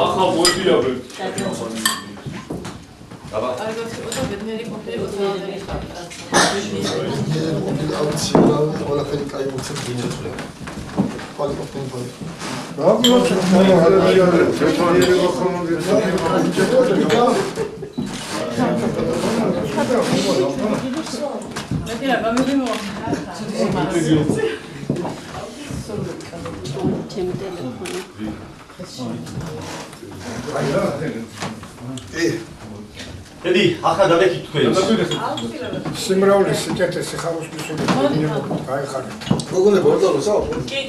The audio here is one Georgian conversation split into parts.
ახლა მოედია ვერთ. დაბა. Edi, ახლა დადექით თქვენ. სიმრავლის სიკეთე სიხაროსმისული გაიხარეთ. როგორ ბორდალოსა? კი.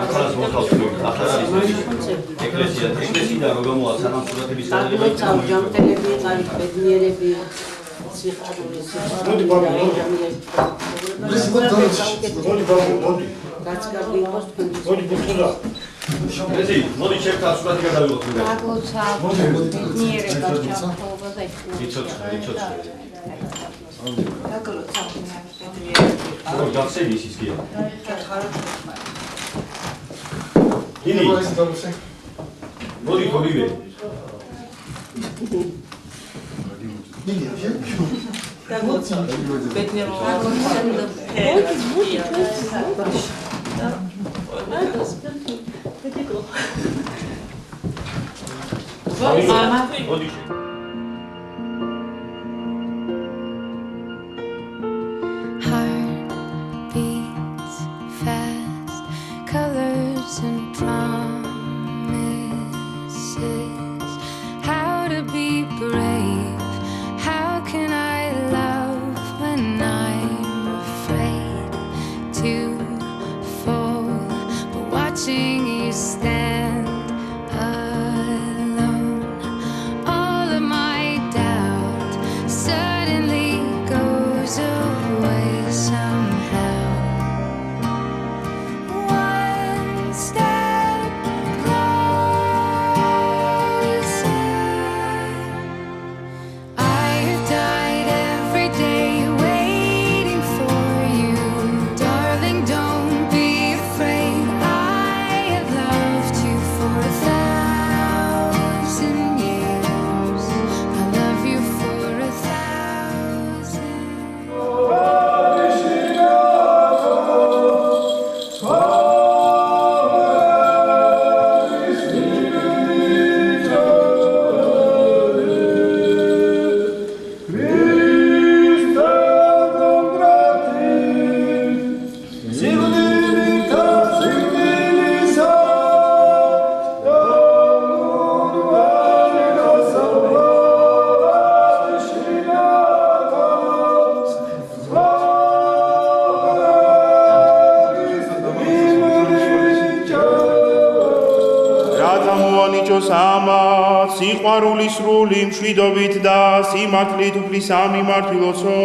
ახალას მოხავს თქვენ. ახლა არის ეკლესია რომ გამოვა სანამ სურათების ჯამთელები, ბედნიერები, სიხარულის გაცგაბი იყოს თქვენ. ეზი, მოდი ჩემთან სურათი გადავიღოთ მე. გაგოცა, ბედნიერება ჯამთელობა და იცოცხლე. გაგოცა. როგორ გახსენე ის კი? Ini. Მოდი გოლივე. გაგოცა. ბედნიერობა. მოდი. სიყვარულის სრული მშვიდობით და სიმართლით უფლის ამიმართლოსო.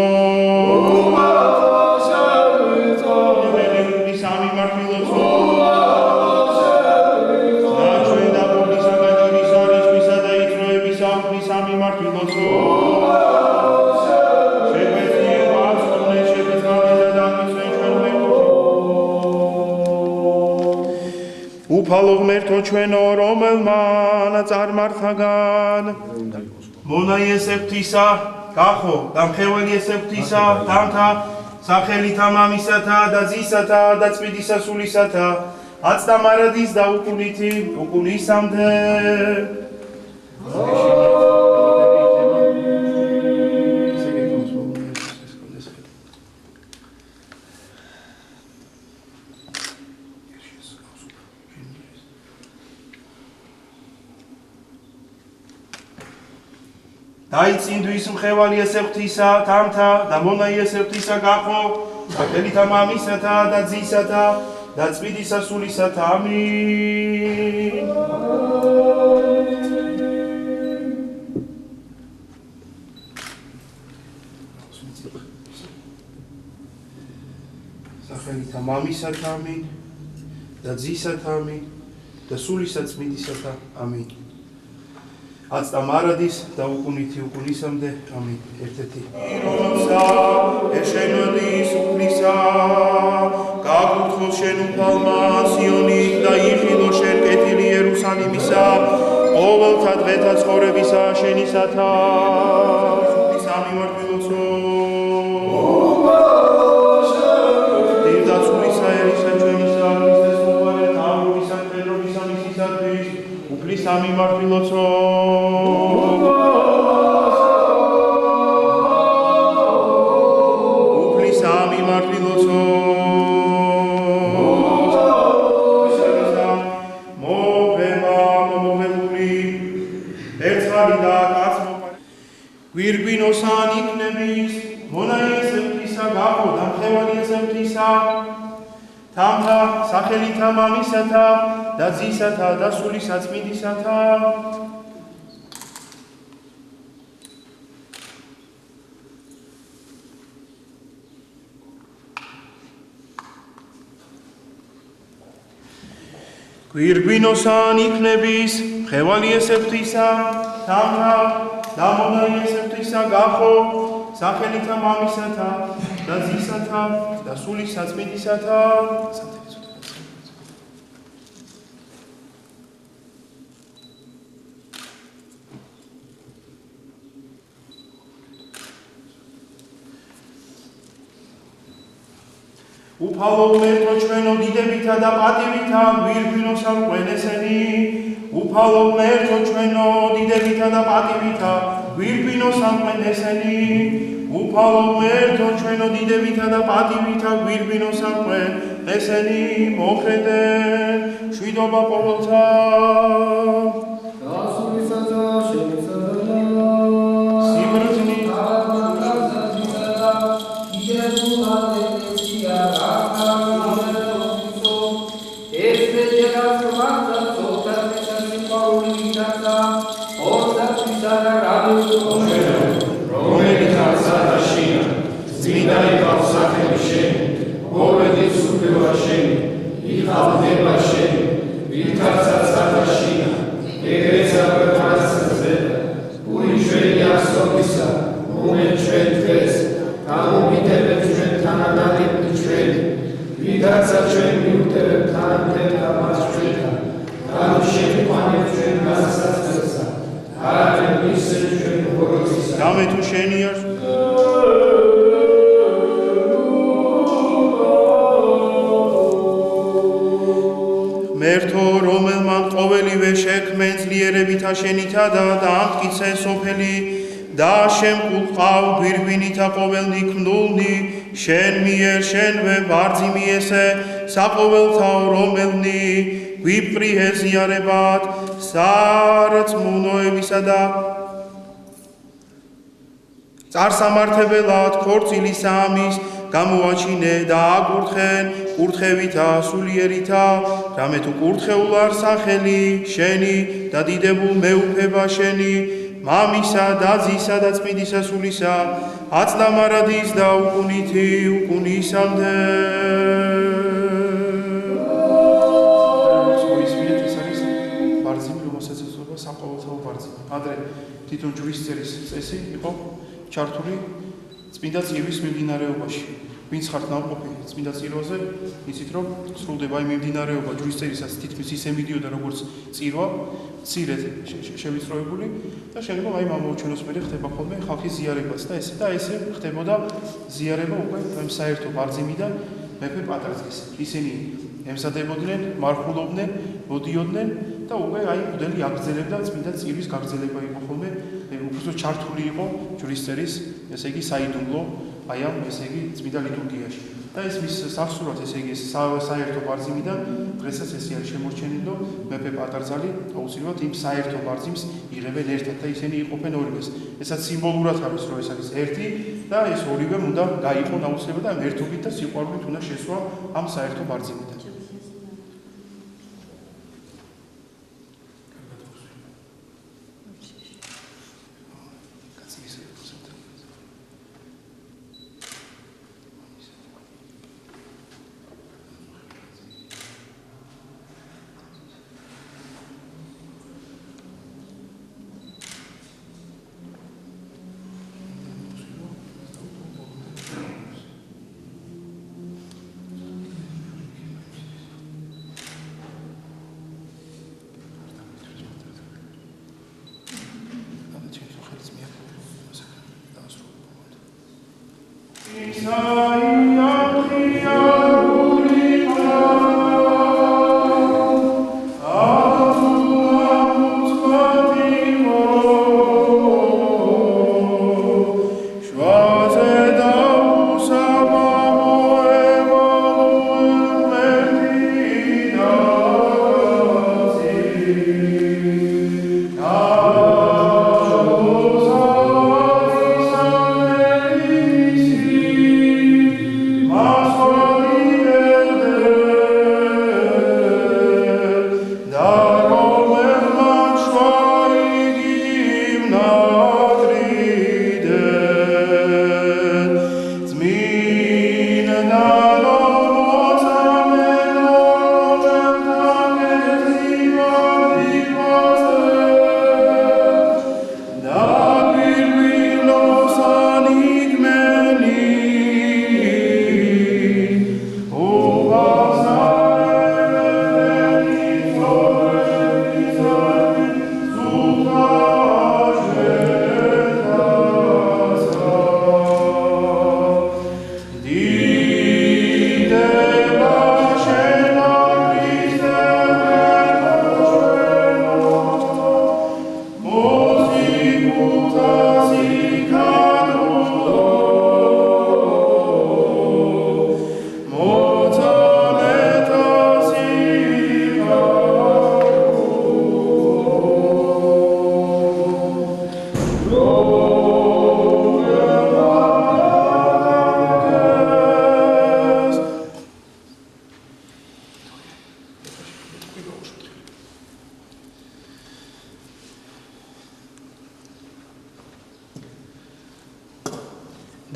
უფალო ღმერთო ჩვენო, რომელმა წარმართაგან მონა იესეფთისა, გახო და მხეველი იესეფთისა, თანთა სახელითა მამისათა და ძისათა და წმინდისა სულისათა, აცდა მარადის და უკუნითი, უკუნისამდე. დაიწინდვის მხევალი იესეფთისა, თანთა და მონა იესეფთისა გახო, სახელითა მამისათა და ძისათა და წმინდისა სულისათა. ამინ. სახელითა მამისათა, ამინ და ძისათა, ამინ და სულისა წმინდისათა. ამინ. აცდა მარადის და უკუნითი უკუნისამდე. ამინ. ერთ-ერთი. როცა ეშენოდის უფლისა გაგუთხო შენ უფალმა სიონით და იხილო შენ კეთილი იერუსალიმისა ყოველთა დღეთა ცხოვრებისა შენისათა. სულის ამიმართვილოცო დირდაცულისა ერისა ჩვენისა ქრისტეს მოყარე თავისა პეტროვისა მისისათვის უფლის ამიმართვილოცო უფლის ამიმართვილოცო გვირგვინოსან იქნების მონაიესებთისა გახო და მხევალიესებთისა თამთა სახელითა მამისათა და ძისათა და სულისა წმინდისათა გვირგვინოსან იქნების მხევალიესებთისა თამთა და მონაიესებთისა გახო სახელითა მამისათა და ძისათა და სულისა წმინდისათა უფალო ღმერთო ჩვენო დიდებითა და პატივითა გვირგვინოსა მღვენესენი უფალო ღმერთო ჩვენო დიდებითა და პატივითა გვირგვინოსა მღვენესენი უფალო ღმერთო ჩვენო დიდებითა და პატივითა გვირგვინოსა მღვენესენი მოხედე მშვიდობა ყოველთა და სულისათა შენისათა სიმრთნით Dame tu შენია მერთო რომელმან ყოველივე შექმენ ძლიერებითა შენითა და ამტკიცე სოფელი და შემკულყავ გვირგვინითა ყოველნი ქმნულნი შენ მიერ შენვე ბარძი მიესე საყოველთაო რომელნი გვიპყრიე ზიარებად სარწმუნოებისა და წარსამართებელად ქორწილის ამის გამოაჩინე და აკურთხენ კურთხევითა სულიერითა რამე თუ კურთხეულ არ სახელი შენი და დიდებულ მეუფება შენი მამისა და ძისა და წმინდისა სულისა აცდა მარადის და უკუნითი უკუნისამდე საყოველთაო ბარძიმი ადრე თვითონ ჯვრის წერის წესი იყო ჩართული წმინდა წირვის მიმდინარეობაში. ვინც ხართ ნავყოფი წმინდა წირვაზე, იცით რომ სრულდება იმ მიმდინარეობა ჯვრის წერისაც თითქმის ისე მიდიოდა როგორც წირვა, მცირედ შევიწროებული და შემდგომ აი მომაუჩენოს მერე ხდება ხოლმე ხალხის ზიარებაც და ესე ხდებოდა ზიარება უკვე იმ საერთო ბარძიმიდან მეფე პატრიარქის. ისინი ემზადებოდნენ, მარხულობდნენ, მოდიოდნენ და უკვე აი მუდელი აგრძელებდა წმინდა წირვის გაგრძელება იყო ხოლმე უფრო ჩართული იყო ჯვრის წერის ესე იგი საიდუმლო აი ამ ესე იგი წმინდა ლიტურგიაში და ეს მის სახსრულად ესე იგი საერთო ბარძიმიდან დღესაც ესე არის შემორჩენილი და მეფე პატარძალი აუცილებლად იმ საერთო ბარძიმს იღებენ ერთად და ისინი იყოფენ ორივეს. ესაც სიმბოლურად არის რომ ეს არის ერთი და ეს ორივე უნდა გაიყო აუცილებლად და ერთობით და სიყვარულით უნდა შესვა ამ საერთო ბარძიმიდან.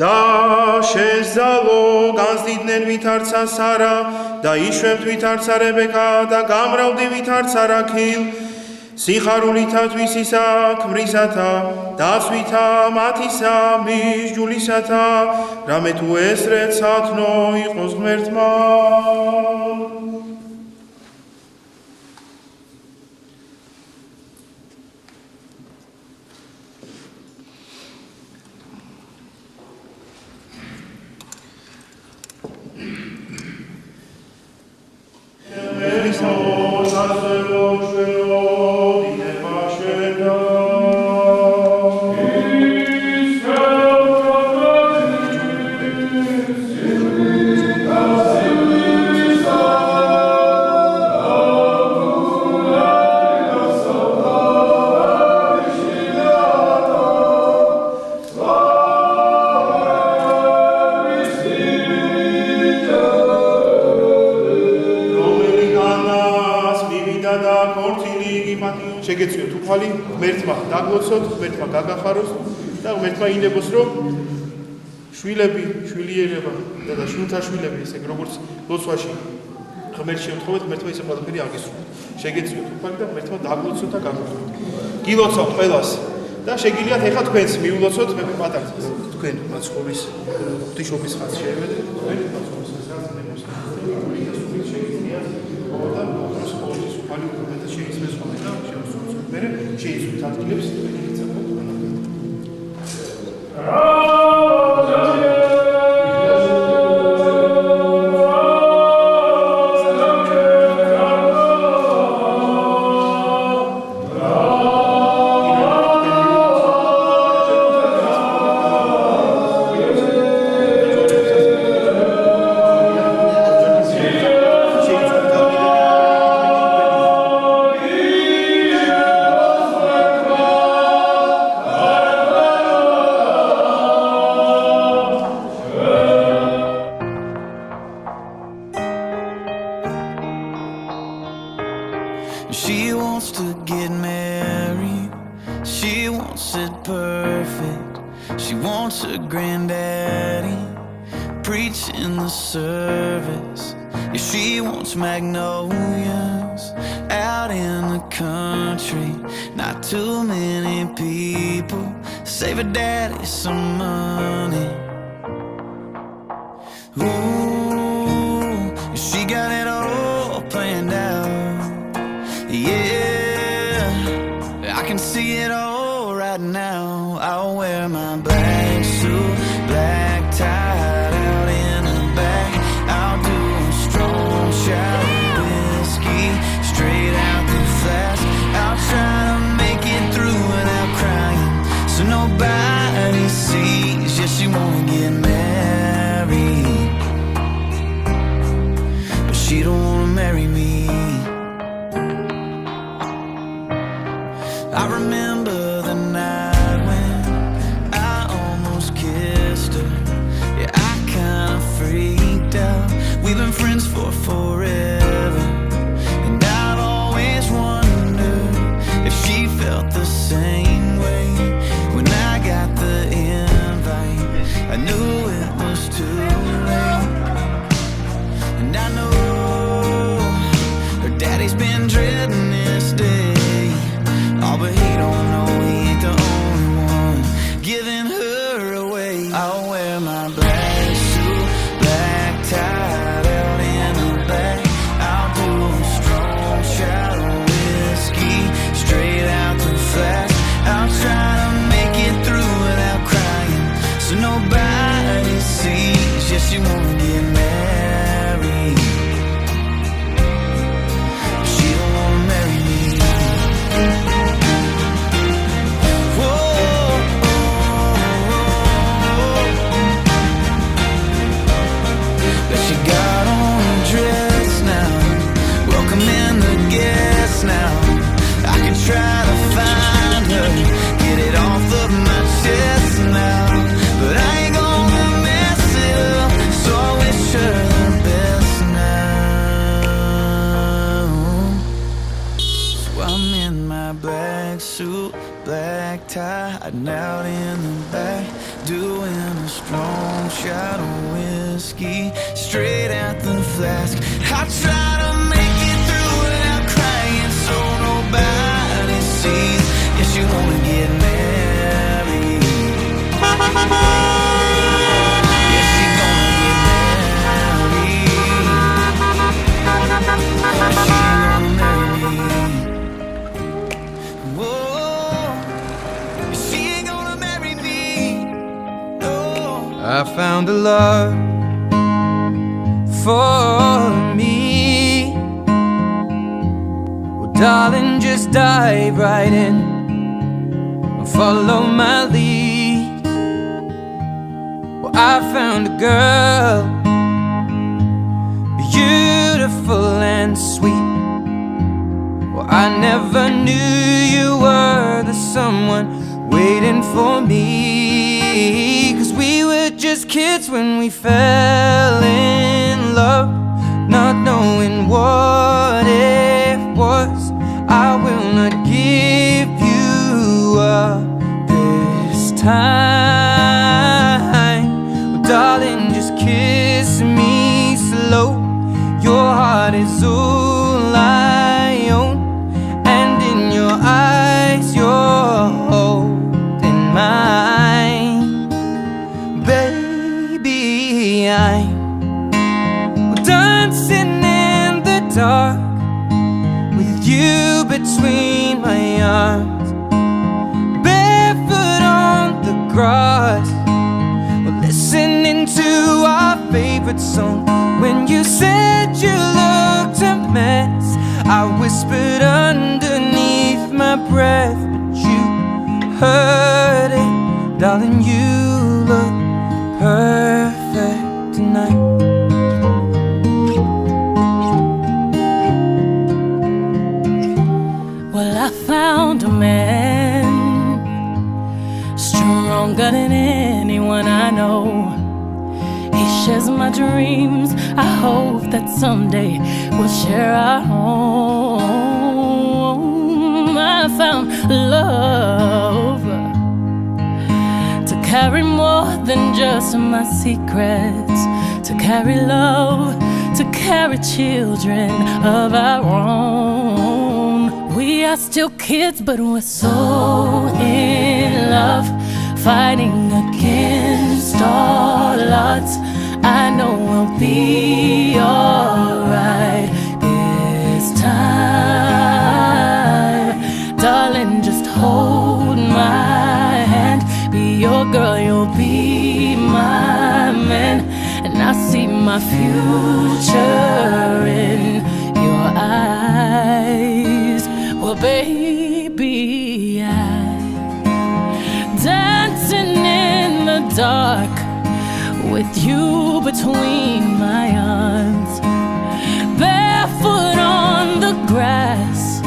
და შეზალო განსდიდნენ ვითარცა სარა და იშვებთ ვითარცა რებეკა და გამრავლდი ვითარცა რაქილ სიხარულითა თვისისა ქმრისათა დაცვითა მათისა მისჯულისათა რამე თუ ესრეთ სათნო იყოს ღმერთმა შეგეწიოთ უფალი, ღმერთმა დაგლოცოთ, ღმერთმა გაგახაროს და ღმერთმა ინებოს, რომ შვილები, შვილიერება და შვილთა შვილები, ესე როგორც ლოცვაში ღმერთს შევთხოვეთ, ღმერთმა ისე ყველაფერი აგისურვოთ. შეგეწიოთ უფალი და ღმერთმა დაგლოცოთ და გაგახაროთ. გილოცავთ ყველას და შეგიძლიათ ეხლა თქვენს მიულოცოთ მეფე პატარს. თქვენ მაცხოვრის ღვთისმშობლის ხაზს შეევედეთ, თქვენ მაცხოვრის ხაზს მეგოს. შეგიძლიათ და მოხდეს ყოველთვის უფალი უბრალოდ შეიცმეს ხოლმე და მერე შეიცვლით ადგილებს თქვენი გიწევთ She wants to get married. She wants it perfect. She wants her granddaddy preaching the service. Yeah, she wants magnolias out in the country. Not too many people. Save her daddy some money. Ooh, she got it all planned out. Yeah, I can see it all right now. I'll wear my black suit, black tie. nobody sees. Yeah, she wanna get married, but she don't wanna marry me. I remember the night when I almost kissed her. Yeah, I kinda freaked out. We've been friends for forever, and I've always wondered if she felt the same way. When I got the invite, I knew it was too late. And I know her daddy's been dreading this day. Oh, but he don't know he ain't the only one giving her away. I'll wear my black suit, black tie, out in the back. I'll do a strong shot of whiskey, straight out the flask. I'll try to make it through without crying, so nobody sees. Yeah, she wanna get married, she don't wanna marry me. Now I can try to find her, get it off of my chest now, but I ain't gonna mess it up, so I wish her the best now. So I'm in my black suit, black tie, hiding out in the back, doing a strong shot of whiskey, straight out the flask. I try to make it through without crying, so nobody sees. Yes, you wanna get married. Yes, she gonna get married. Yes, she gonna marry me. Whoa, she ain't gonna marry me. No. I found a love for me. Well, darling, just dive right in and follow my lead. Well, I found a girl, beautiful and sweet. Well, I never knew you were the someone waiting for me, 'cause we were just kids when we fell in love, not knowing what it was. I will not give you up this time. Well, darling, just kiss me slow. Your heart is all I own, and in your eyes you're holding mine. Baby, I'm dancing in the dark with you between my arms, barefoot on the grass. We're listening to our favorite song. When you said you looked a mess, I whispered underneath my breath, but you heard it. Darling, you look perfect tonight. Well, I found a man stronger than anyone I know. He shares my dreams. I hope that someday we'll share our home. I found love to carry more than just my secrets, to carry love, to carry children of our own. We are still kids, but we're so in love, fighting against all odds. I know we'll be alright this time. Darling, just hold my hand, be your girl, you'll be my man, and I see my future in your eyes. Well, baby, I dance dark with you between my arms, barefoot on the grass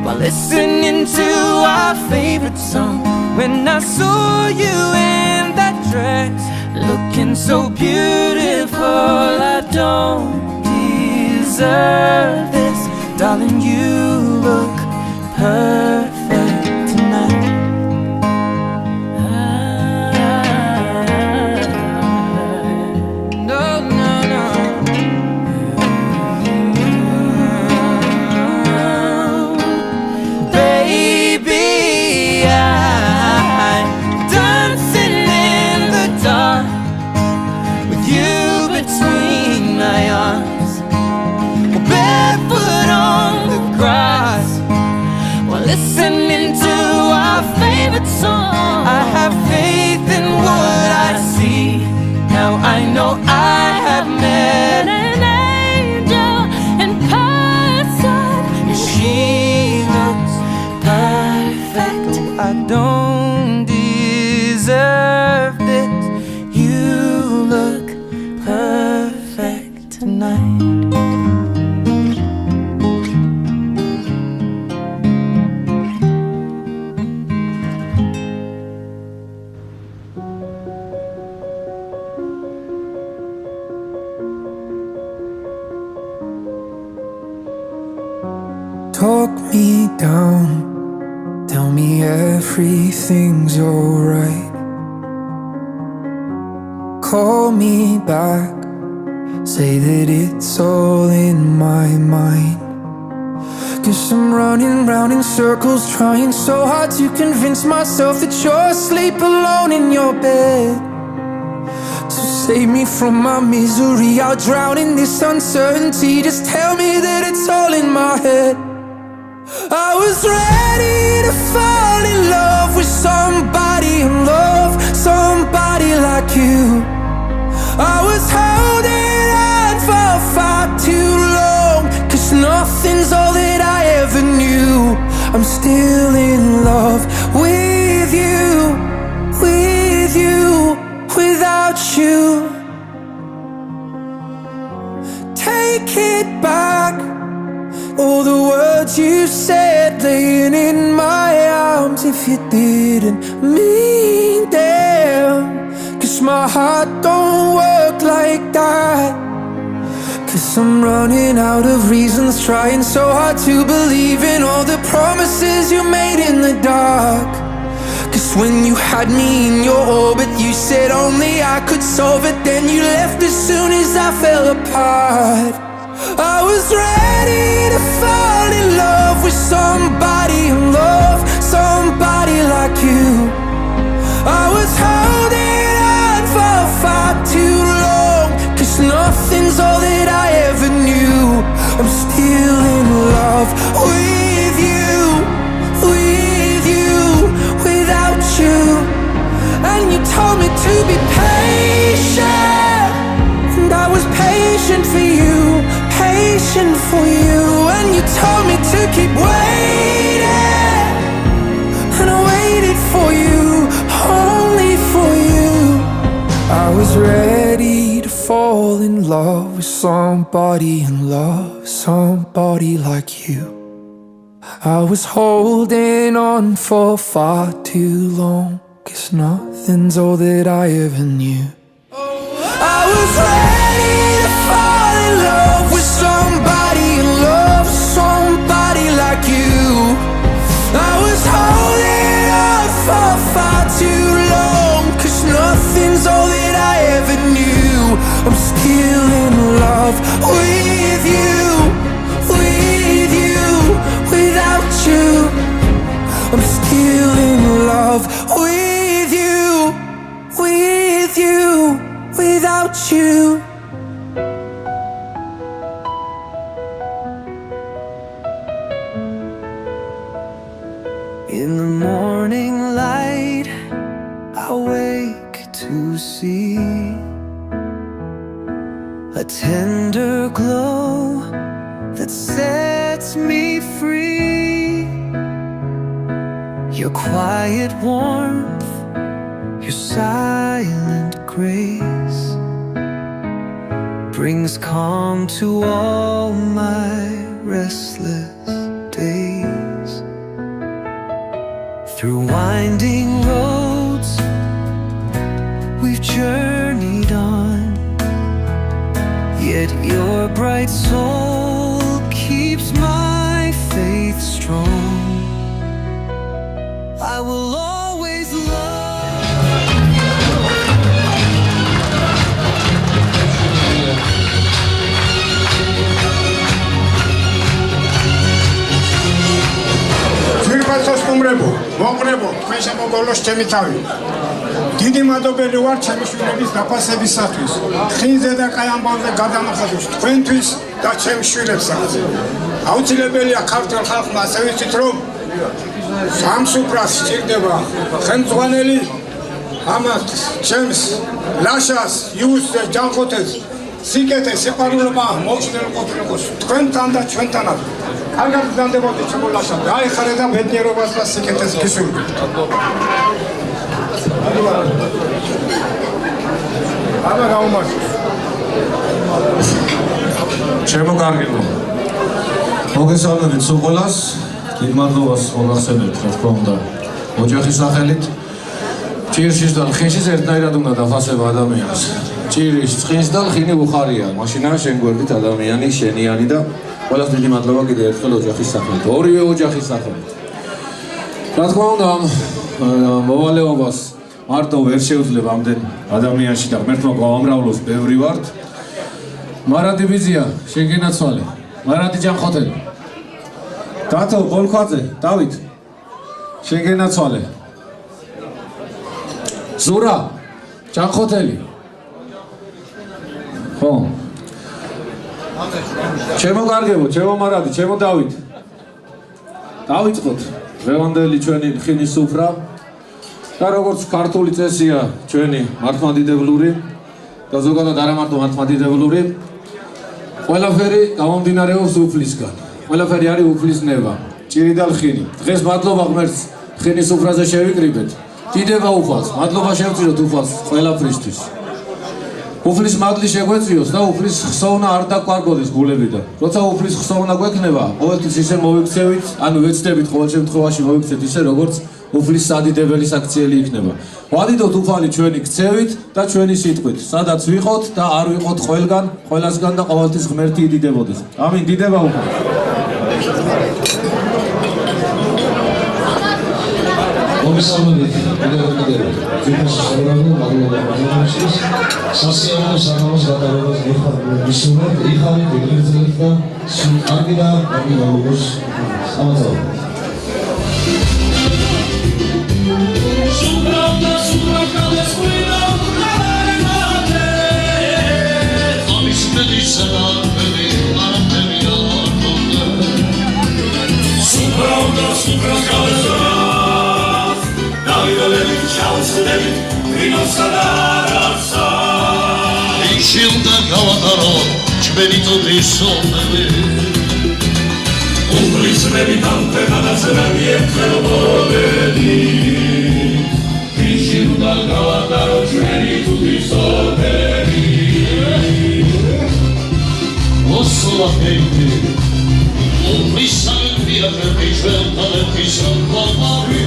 while listening to our favorite song. When I saw you in that dress, looking so beautiful, I don't deserve this. Darling, you look perfect tonight. No, no, no. Baby, I'm dancing in the dark with you between my arms, barefoot on the grass while listening to our favorite song. I have faith in what I see. Now I know I have met an angel in person, and she looks perfect. I don't deserve this. You look perfect tonight. Talk me down, tell me everything's alright. Call me back, say that it's all in my mind. 'Cause I'm running round in circles, trying so hard to convince myself that you're asleep alone in your bed. So save me from my misery, I'll drown in this uncertainty. Just tell me that it's all in my head. I was ready to fall in love with somebody and love somebody like you. I was holding on for far too long, 'cause nothing's all that I ever knew. I'm still in love with you, without you. Take it back, all the words you said laying in my arms. If you didn't mean them, 'cause my heart don't work like that. 'Cause I'm running out of reasons, trying so hard to believe in all the promises you made in the dark. 'Cause when you had me in your orbit, you said only I could solve it. Then you left as soon as I fell apart. I was ready to fall in love with somebody and love somebody like you. I was holding on for far too long, 'cause nothing's all that I ever knew. I'm still in love with you, without you. And you told me to be patient, and I was patient for you, patient for you. And you told me to keep waiting, and I waited for you, only for you. I was ready to fall in love with somebody and love somebody like you. I was holding on for far too long, 'cause nothing's all that I ever knew. I was ready to fall in love with somebody and love somebody like you. I was holding on for far too long, 'cause nothing's all that I ever knew. I'm still in love with you, without you. I'm still in love with you, without you. In the morning light, I wake to see a tender glow that sets me free. Your quiet warmth, Your silent grace brings calm to all my restless days. Through winding roads we've journeyed on, yet your bright soul keeps my faith strong. I will always love. Ძვირფასოს სტუმრებო, მოყრებო, თქვენ შემოგავლოს ჩემი თავი. დიდი მადლობელი ვარ ჩემი შვილების დაფასებისათვის, ხინზე და კაი ამბავზე გადამახადოს თქვენთვის და ჩემ შვილებსაც. აუცილებელია ქართულ ხალხმა ასე ვიცით, რომ სამსუფრას სჭირდება ხელმძღვანელი ამათ ჩემს ლაშას, იუსს და ჯანხოთეს სიკეთე სიყვარულობა მოგწნილ ყოფილიყოს თქვენთან და ჩვენთანაც. კარგად გზნდებოდი ჩემო ლაშა, დაეხარე და ბედნიერობას და სიკეთეს გისურვებთ. აბა გაუმართლოს. ჩემო კარგებო, მოგესალმებით სულ ყველას, დიდ მადლობას მოგახსენებთ, რა თქმა უნდა, ოჯახის სახელით. ჭირშის და ლხინშის ერთნაირად უნდა დაფასება ადამიანს. ჭირის, წყლის და ლხინი უხარია, მაშინაა შენ გვერდით ადამიანი, შენიანი და ყველას დიდი მადლობა კიდევ ერთხელ ოჯახის სახელით, ორივე ოჯახის სახელით. რა თქმა უნდა, მოვალეობას მარტო ვერ შეუძლებ ამდენ ადამიანში და ღმერთმა გავამრავლოს ბევრი ვართ. მარადი ბიზია, შეგენაცვალე, მარადი ჯანხოთელი. დათო ბოლქვაძე, დავით, შეგენაცვალე. ზურა, ჯანხოთელი. ხო. ჩემო კარგებო, ჩემო მარადი, ჩემო დავით. დავიწყოთ დღევანდელი ჩვენი ლხინის სუფრა და როგორც ქართული წესია ჩვენი მართლმადიდებლური და ზოგადად არა მარტო მართლმადიდებლური, ყველაფერი გამომდინარეობს უფლისგან. ყველაფერი არის უფლის ნება, ჭირი და ლხინი. დღეს მადლობა ღმერთს ლხინის სუფრაზე შევიკრიბეთ. დიდება უფალს, მადლობა შევწიროთ უფალს ყველაფრისთვის. უფლის მადლი შეგვეწიოს და უფლის ხსოვნა არ დაგვარგოდეს გულებიდან. როცა უფლის ხსოვნა გვექნება, ყოველთვის ისე მოვიქცევით, ანუ ვეცდებით ყოველ შემთხვევაში მოვიქცეთ ისე, როგორც უფლის სადიდებელი საქციელი იქნება. ვადიდოთ უფალი ჩვენი ქცევით და ჩვენი სიტყვით, სადაც ვიყოთ და არ ვიყოთ ყველგან, ყველასგან და ყოველთვის ღმერთი იდიდებოდეს. ამინ, დიდება უფალს. მოგესალმებით, კიდევ ძირფასი სწავლება, მადლობა ბაზარში. სასიამოვნო საღამოს გატარებას მისურვებთ, იხარით, ეგრეთელით და სულ კარგი და კარგი გამოგოს. ამაძალ. Ishilda gavadaro, chbeni todris sonnevi. Umbris mevi tante ganazerami etfelobedi. Ishilda gavadaro, chbeni todris sonnevi. Osla penti, umbris sanvia per ishvelta le pison palmari.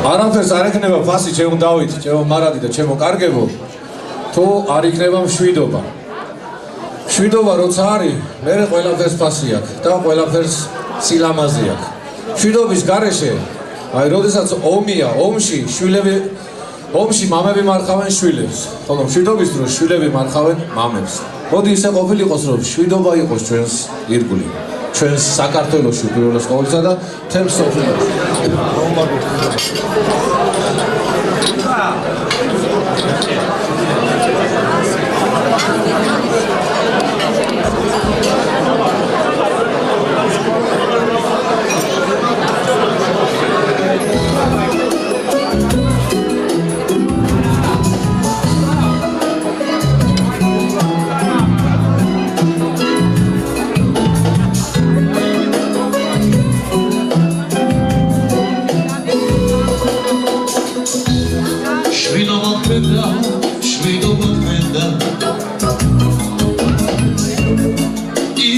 არამხოლოდ არ იქნება ფასი ჩემო დავით, ჩემო მარადი და ჩემო კარგებო, თუ არ იქნება მშვიდობა. მშვიდობა როცა არის, მე ყველაფერს ფასი აქვს და ყველაფერს სილამაზე აქვს. მშვიდობის გარეშე, აი, როდესაც ომია, ომში შვილები ომში მამები მარხავენ შვილებს, ხოლო მშვიდობის დროს შვილები მარხავენ მამებს. მოდი ისე ყოფილიყოს, რომ მშვიდობა იყოს ჩვენს ირგვლივ, ჩვენს საქართველოში უპირველეს ყოვლისა და მთელ მსოფლიოში.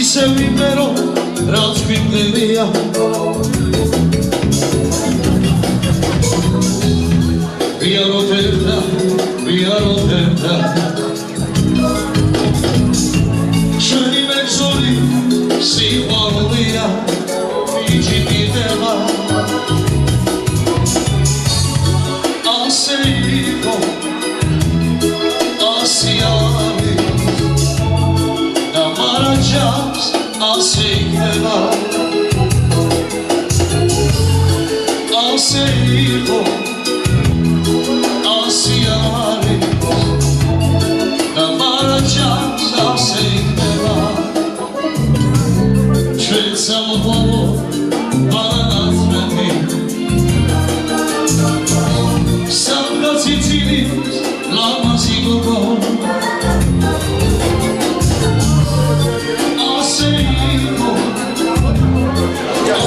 ისე ვიმერო რაც გვიმდებია ვიაროთერდა ჩვენი მეგზური სიყვარულია იჭირდება ასე იყო ასე არის და მარაჯავს ასე იქნება ასე იყო ასე არის და მარაჯავს ასე იქნება ჩვენ სამოვალო ბანანაცმები სამგაციცილი ლამაზი გოგო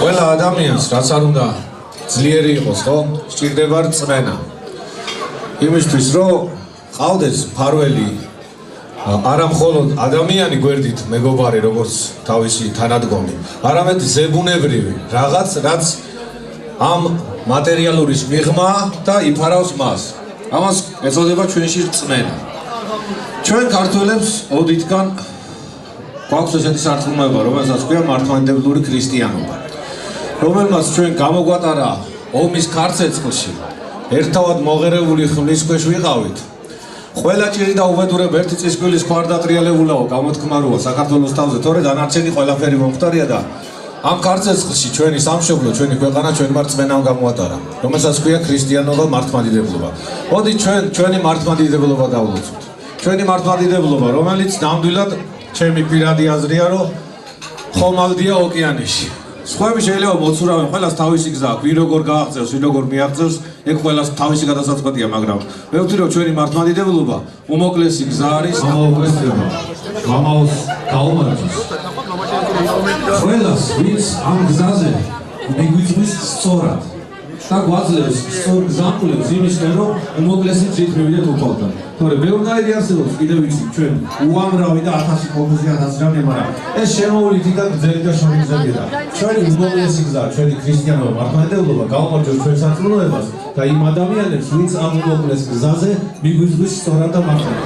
ყველა ადამიანს რაც არ უნდა ძლიერი იყოს, ხო? სჭირდება რწმენა. იმისთვის, რომ ყავდეს მფარველი არა მხოლოდ ადამიანი გვერდით მეგობარი, როგორც თავისი თანადგომი, არამედ ზებუნებრივი რაღაც, რაც ამ მატერიალურის მიღმა და იფარავს მას. ამას ეწოდება ჩვენში რწმენა. ჩვენ ქართველებს ოდითგან გვაქვს ესეთი სარწმუნოება, რომელსაც ქვია მართლმადიდებლური ქრისტიანობა, რომელმაც ჩვენ გამოგვატარა ომის ქარცეცხლში, ერთად მოღერებული ხმლის ქვეშ ვიყავით. ყველა ჭირი და უბედურება ერთი წისქვილის ქვარ დატრიალებულაო, გამოთქმა როა საქართველოს თავზე, თორე დანარჩენი ყველაფერი მომხდარია და ამ ქარცეცხლში ჩვენი სამშობლო, ჩვენი ქვეყანა ჩვენმა რწმენამ გამოატარა, რომელსაც ქვია ქრისტიანობა, მართლმადიდებლობა. მოდი ჩვენი მართლმადიდებლობა დავлоცოთ. ჩვენი მართლმადიდებლობა, რომელიც ნამდვილად ჩემი პირადი აზრია, რომ ხომალდია ოკეანეში. სხვები შეიძლება მოცურავენ, ყველას თავისი გზა აქვს, ვინ როგორ გააღწევს, ვინ როგორ მიაღწევს, ეგ ყველას თავისი გადასაწყვეტია, მაგრამ მე ვთვლი, რომ ჩვენი მართლმადიდებლობა უმოკლესი გზა არის, ამაოკლესება. მამაოს გაუმარჯოს. ყველას, ვინც ამ გზაზე მიგვიწვის სწორად და გვაძლევს სწორ გზამკვლევს იმისკენ, რომ უმოკლესი გზით მივიდეთ უყავთან. თორე ბევრნაირი არსებობს, კიდევ ვიცი, ჩვენ უამრავი და 1000 ფოკუსი 1000 რამე, მაგრამ ეს შემოვლით და გრძელი და შემოგზებია. ჩვენი უმოკლესი გზა, ჩვენი ქრისტიანობა, მართლმადიდებლობა გაუმარჯოს ჩვენ სარწმუნოებას და იმ ადამიანებს, ვინც ამ უმოკლეს გზაზე მიგვიწვის სწორად და მართლად.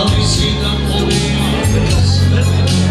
Amizina police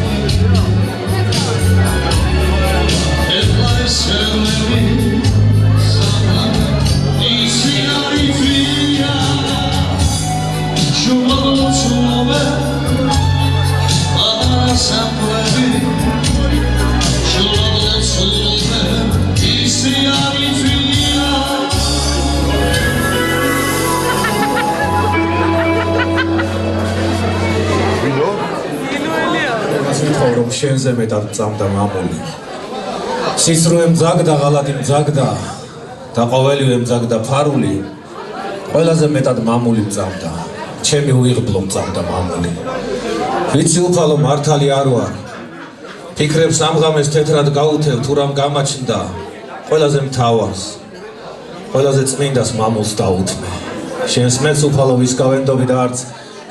მითხოვ რომ შენზე მეტად წამდა მამული სისრუე მძაგდა ღალატი მძაგდა და ყოველივე მძაგდა ფარული ყველაზე მეტად მამული მწამდა ჩემი უიღბლო მწამდა მამული ვიცი უფალო მართალი არ ვარ ფიქრებს ამღამეს თეთრად გაუთევ თუ რამ გამაჩნდა ყველაზე მთავარს ყველაზე წმინდას მამულს დაუთმე შენს მეც უფალო ვისკავენდობი და არც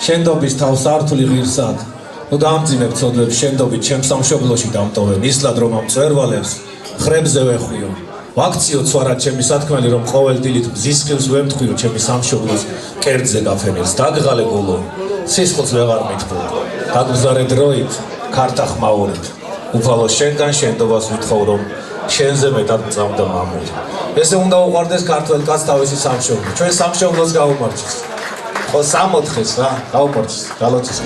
შენდობის თავს ართული ღირსად ნუ დამძიმებ ცოდვებს შენდობით ჩემ სამშობლოში დამტოვენ ისლად რომ ამ მწვერვალებს ხრებზე ვეხვიო ვაქციო ცვარად ჩემი სათქმელი რომ ყოველ დილით მზის ხილს ვემთხვიო ჩემი სამშობლოს კერძზე გაფენილს დაგღალე გულო სისხლს ვეღარ მithბო დაგბზარე დროით ქართა ხმაურით უფალო შენგან შენდობას ვითხოვ რომ შენზე მეტად მწამდა მამული ესე უნდა უყვარდეს ქართველ კაცს თავისი სამშობლო ჩვენ სამშობლოს გაუმარჯოს ხო 64-ს რა გაუმარჯოს გალოცის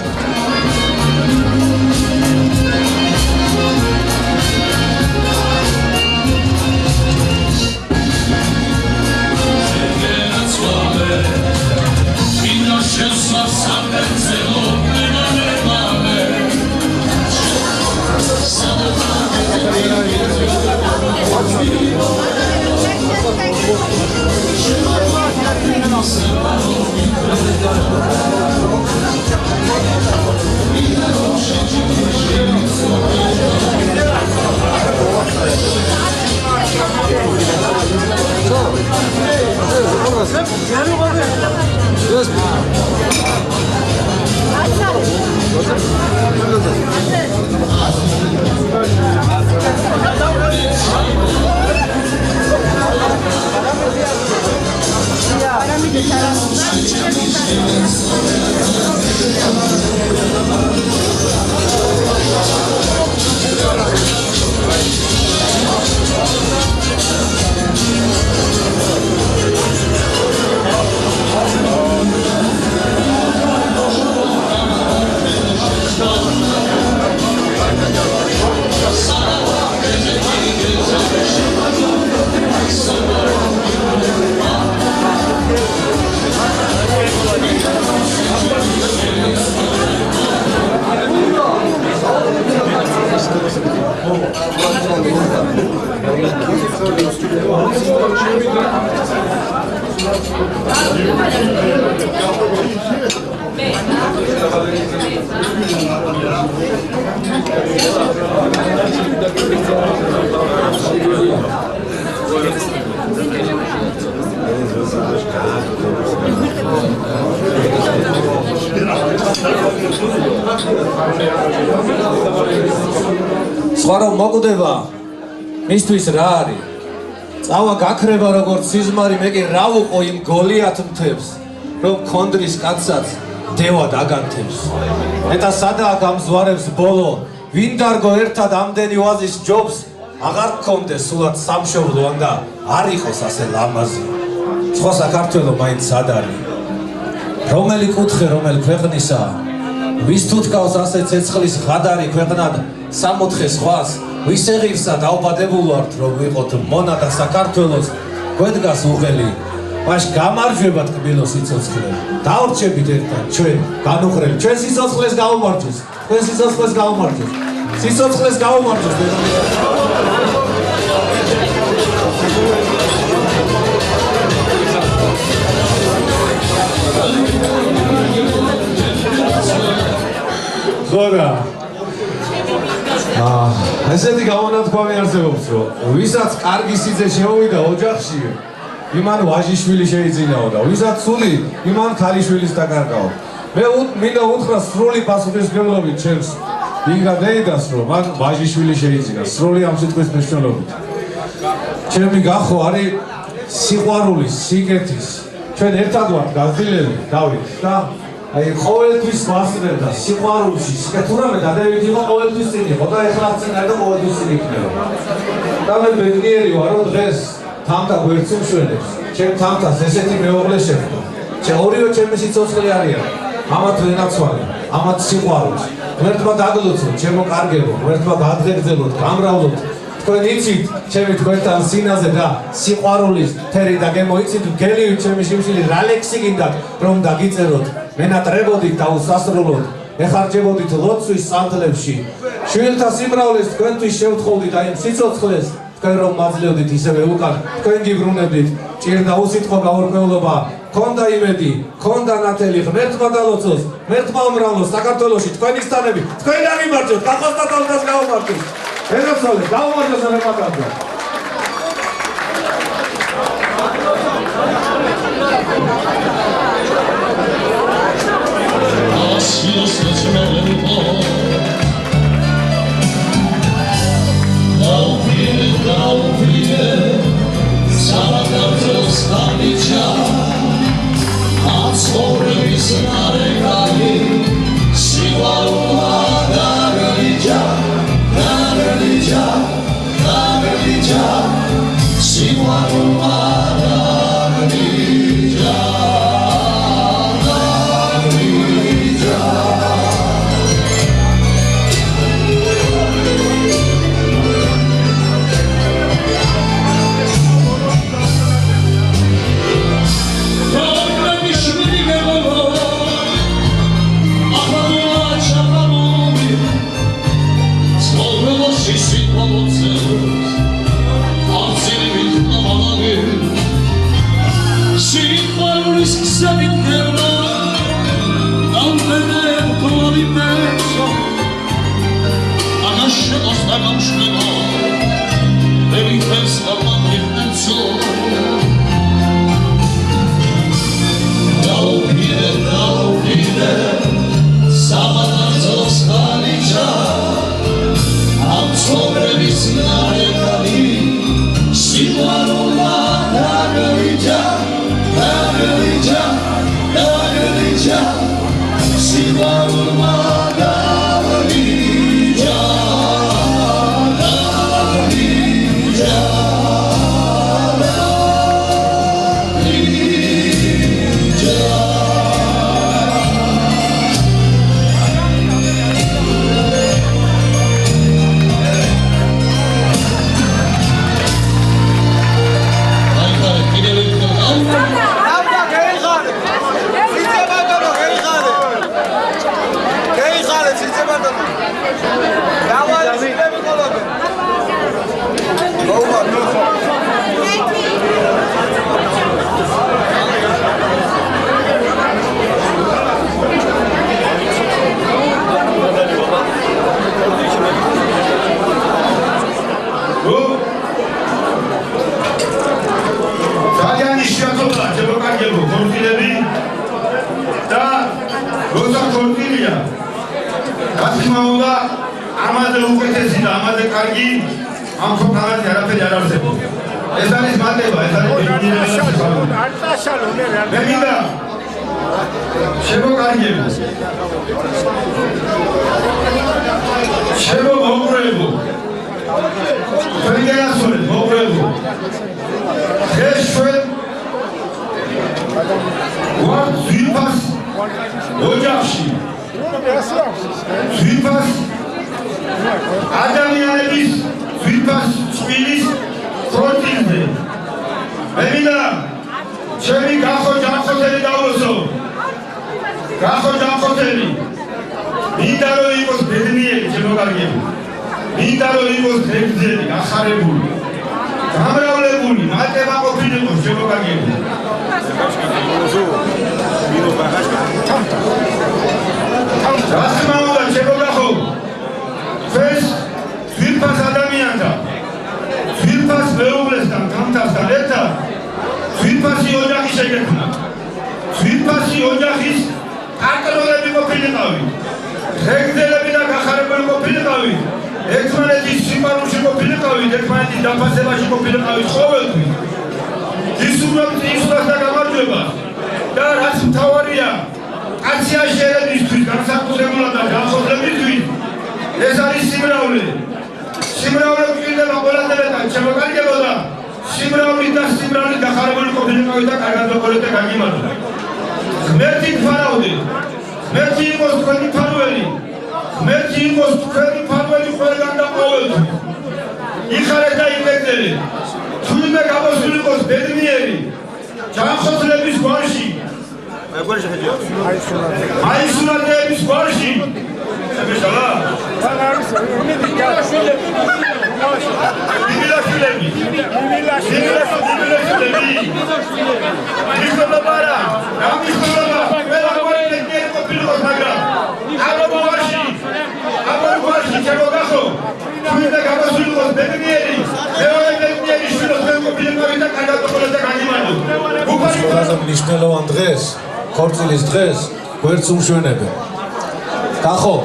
სხვა რომ მოკვდება მისთვის რა არის წავა გაქრება როგორც სიზმარი მე კი რა ვუყო იმ გოლიათ მთებს რომ ქონდრის კაცსაც დევად აგანთებს მეტა სადაა გამზვარებს ბოლო ვინ დარგო ერთად ამდენი ვაზის ჯობს აღარ გქონდეს სულად სამშობლო და არ იყოს ასე ლამაზი სხვა საქართველო მაინც სად არის რომელი კუთხე რომელი ქვეყნისა ვის თუ თქავს ასე ცეცხლის ხადარი ქვეყნად 64 ზღვას ვის ეღირსა დაუბადებულ ვართ რომ ვიყოთ მონა და საქართველოს გვედგას უღელი მაშ გამარჯვება თბილო სიცოცხლე დავრჩებით ერთად ჩვენ განუხრელი ჩვენ სიცოცხლეს გაუმარჯოს ჩვენ სიცოცხლეს გაუმარჯოს სიცოცხლეს გაუმარჯოს ზოგა ესეთი გამონათქვამი არსებობს რომ ვისაც კარგი სიძე შეუვიდა ოჯახში იმან ვაჟიშვილი შეიძინაო და ვისაც სული იმან ქალიშვილის დაკარგაო მე მინდა უთხრა სრული პასუხისმგებლობით ჩემს იგა დეიდას რომ მან ვაჟიშვილი შეიძინა სრული ამ სიტყვის მნიშვნელობით ჩემი გახო არის სიყვარულის სიკეთის ჩვენ ერთად ვართ გაზრდილები დავით და აი ყოველთვის გვასწრებდა სიყვარულში სიკეთურამე დადევით იყო ყოველთვის წინ იყო და ეხლა წინ არის და ყოველთვის წინ იქნება და მე ბედნიერი ვარ რომ დღეს თამთა გვერდს უმშვენებს ჩემ თამთას ესეთი მეუღლე შეხვდა ორივე ჩემი სიცოცხლე არიან ამათ ვენაცვალე ამათ სიყვარულს ღმერთმა დაგლოცოთ ჩემო კარგებო ღმერთმა გადღეგრძელოთ გამრავლოთ თქვენ იცით ჩემი თქვენთან სინაზე და სიყვარულის თერი და გემოიცით გელივით ჩემი შიმშილი რა ლექსი გინდათ რომ დაგიწეროთ მენატრებოდით და უსასრულოდ ეხარჯებოდით ლოცვის სანთლებში. შვილთა სიმრავლეს თქვენთვის შევთხოვდით აი იმ სიცოცხლეს, თქვენ რომ მაძლევდით ისევე უკან, თქვენ გიბრუნებდით. ჭირდა უსიტყვო გაურკვევლობა, ქონდა იმედი, ქონდა ნათელი, ღმერთმა დალოცოს, ღმერთმა უმრავლოს საქართველოში თქვენისთანები, თქვენ გამიმარჯვოთ, კახოს და თალხას გაუმარჯვოთ. ეროსოლე, გაუმარჯოს რემაკანდა. გვარი შეხედიო. აი სურათების გვარში. ესაა? იმილაშვილები. მიხოლა ბარა. გამიხოლა. ყველა გვარი ყოფილიყო მაგრამ აღარ გვარში შემოგახო. თუნდა გამოსულიყო ბედნიერი. მეორე ბედნიერი შვილო თქვენ ყოფილიყო და კარგად და გაგიმანდო. ყველაზე მნიშვნელოვან დღეს, ქორწილის დღეს, გვერდს უმშვენებენ. კახო,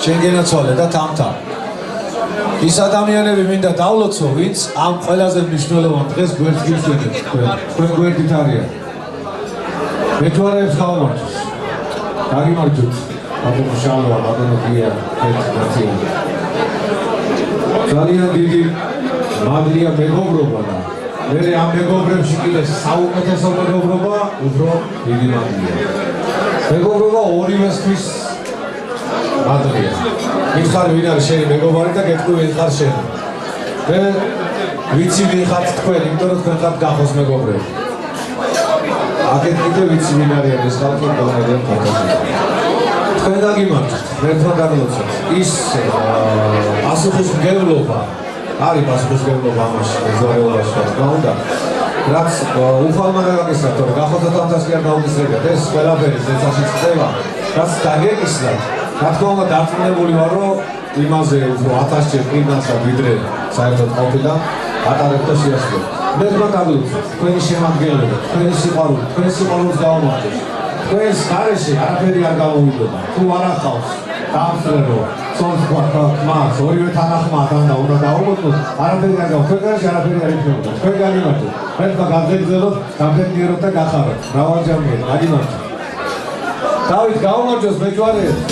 შენ გენაცვალე და თამთა. ის ადამიანები მინდა დავლოცო, ვინც ამ ყველაზე მნიშვნელოვან დღეს გვერდს გისვენებს თქვენ გვერდით არიან. მეჯვარეებს გავამარჯოს. გაგიმარჯოთ. ბატონო შალვა, ბატონო გია, ფეთქაცია. ძალიან დიდი მადლია მეგობრობა და მე ამ მეგობრებში კიდე საუკეთესო მეგობრობა, უფრო დიდი მადლია. მეგობრობა ორივესთვის მადლია. მითხარი ვინ არის შენი მეგობარი და გეტყვი ვინ ხარ შენ. მე ვიცი ვინ ხართ თქვენ, იმიტომ რომ თქვენ ხართ გახოს მეგობრები. აქეთ კიდე ვიცი ვინ არის ეს ხალხი დონედან ფოტოზე. თქვენ გაგიმარჯოთ, ერთმა გადმოცემთ. ის პასუხისმგებლობა არის პასუხისმგებლობა ამაში, მეზარეობაში რა უნდა. რაც უფალმა გაგაკისრათ, რომ გახოთ თამთას კი არ გაუკისრებიათ, ეს ყველაფერი ზეცაში ხდება, რაც დაგეკისრათ. რა თქმა უნდა დარწმუნებული ვარ, რომ იმაზე უფრო 1000-ჯერ კიდანსა ვიდრე საერთოდ ყოფილა ატარებთ და შეასრულებთ. მე გაგაგლოცავთ, თქვენი შემადგენლობა, თქვენი სიყვარული, თქვენ სიყვარულს გავამართლეთ. თქვენს გარეშე არაფერი არ გამოვიდოდა. თუ არ ახავს დაამსვლელო, წონს ხმას, ორივე თანახმად უნდა დაუმოწმოთ, არაფერი არ გავა. თქვენ გარეშე არაფერი არ იქნებოდა. თქვენ გაგიმართოთ. მე გაგაგზავნოთ, გაგეგმიეროთ და გახაროთ. მრავალჯერმეა, გაგიმართოთ. დავით გაუმარჯოს მეჯვარეებს.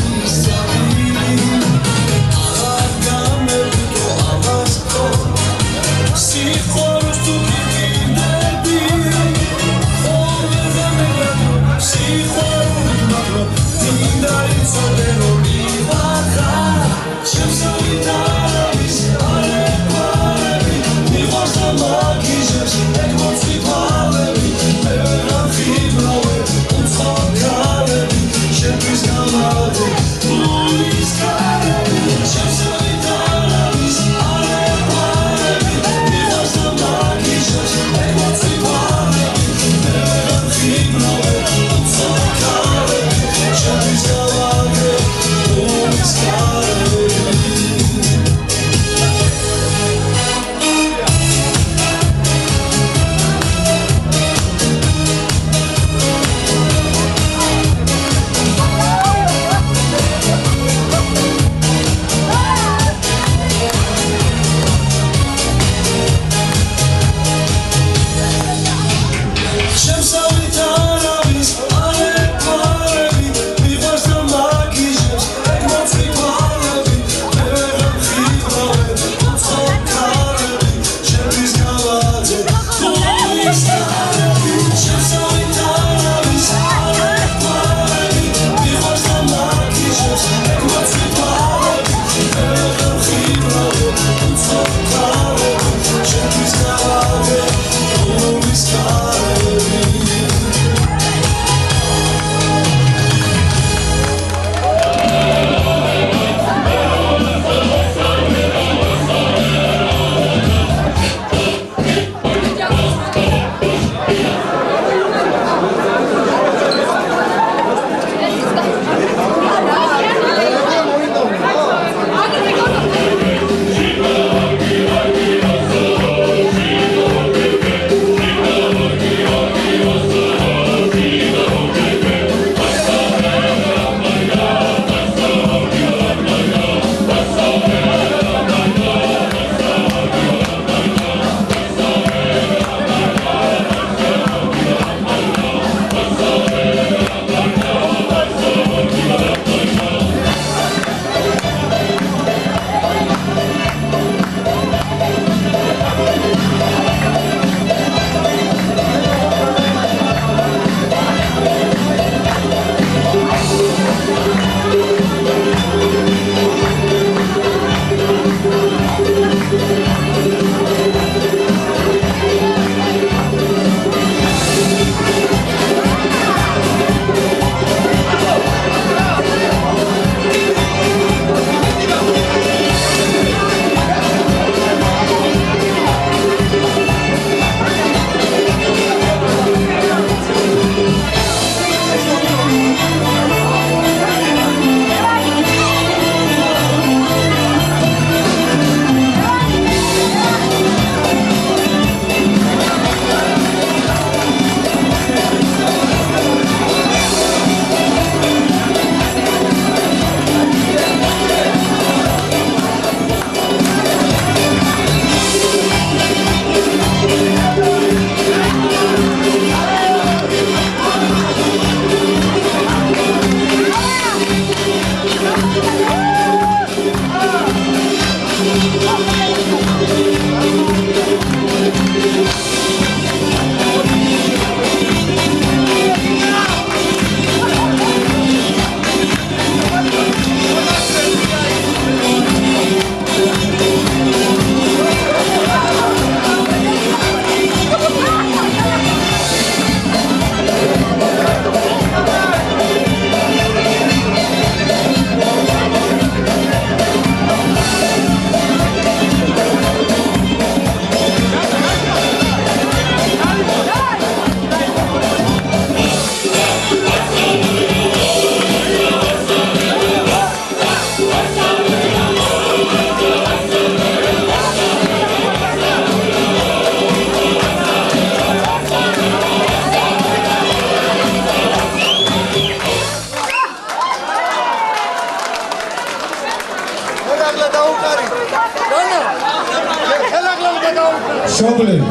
მშობლები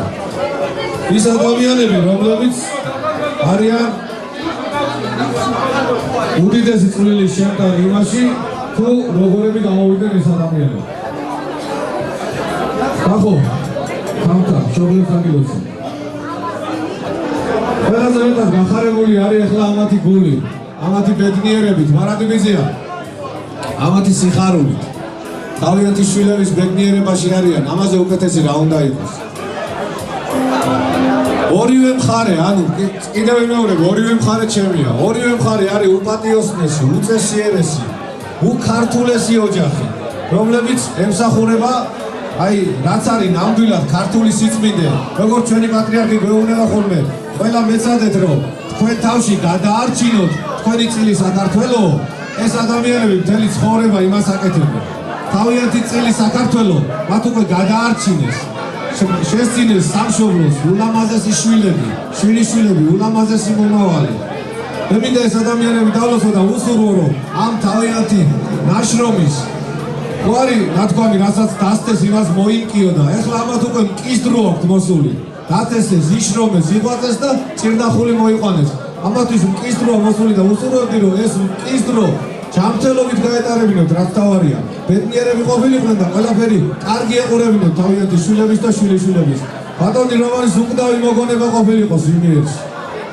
ის ადამიანები, რომლებიც არიან უდიდესი წვლილი შემტან იმაში, თუ როგორები გამოვიდნენ ეს ადამიანები. ახო, ხალხთან, მშობლებთან გილოცავ. ყველაზე მეტად გახარებული არის ახლა ამათი გული, ამათი ბედნიერებით, მარადმიზეა, ამათი სიხარულით. თავიანთი შვილების ბედნიერებაში არიან, ამაზე უკეთესი რა უნდა იყოს. ორივე მხარე, ანუ კიდევ ვიმეორებ, ორივე მხარე ჩემია. ორივე მხარე არის უპატიოსნესი, უწესიერესი, უქართულესი ოჯახი, რომლებიც ემსახურება აი რაც არის ნამდვილად ქართული სიწმინდე, როგორც ჩვენი პატრიარქი გვეუბნება ხოლმე, ყველა მეცადეთ, რომ თქვენ თავში გადაარჩინოთ თქვენი წილი საქართველო, ეს ადამიანები მთელი ცხოვრება იმას აკეთებენ. თავიანთი წილი საქართველო მათ უკვე გადაარჩინეს. შესწინეს სამშობლოს ულამაზესი შვილები, შვილიშვილები, ულამაზესი მომავალი. მე მინდა ეს ადამიანები დავლოსო და უსურვო, რომ ამ თავიანთი ნაშრომის გვარი ნათქვამი, რასაც დასწეს, იმას მოიმკიო და ეხლა ამათ უკვე მკისდრო აქვს მოსული. დაწესეს, იშრომეს, იღვაწეს და წირნახული მოიყვანეს. ამათთვის მკისდროა მოსული და უსურვებდი, რომ ეს მკისდრო ჯანმრთელობით გაეტარებინოთ, რაც თავარია. ბედნიერები ყოფილიყვნენ და ყველაფერი კარგი ეყურებინოთ თავიანთი შვილების და შვილიშვილების. ბატონი რომანის უკვდავი მოგონება ყოფილიყოს იმიერში.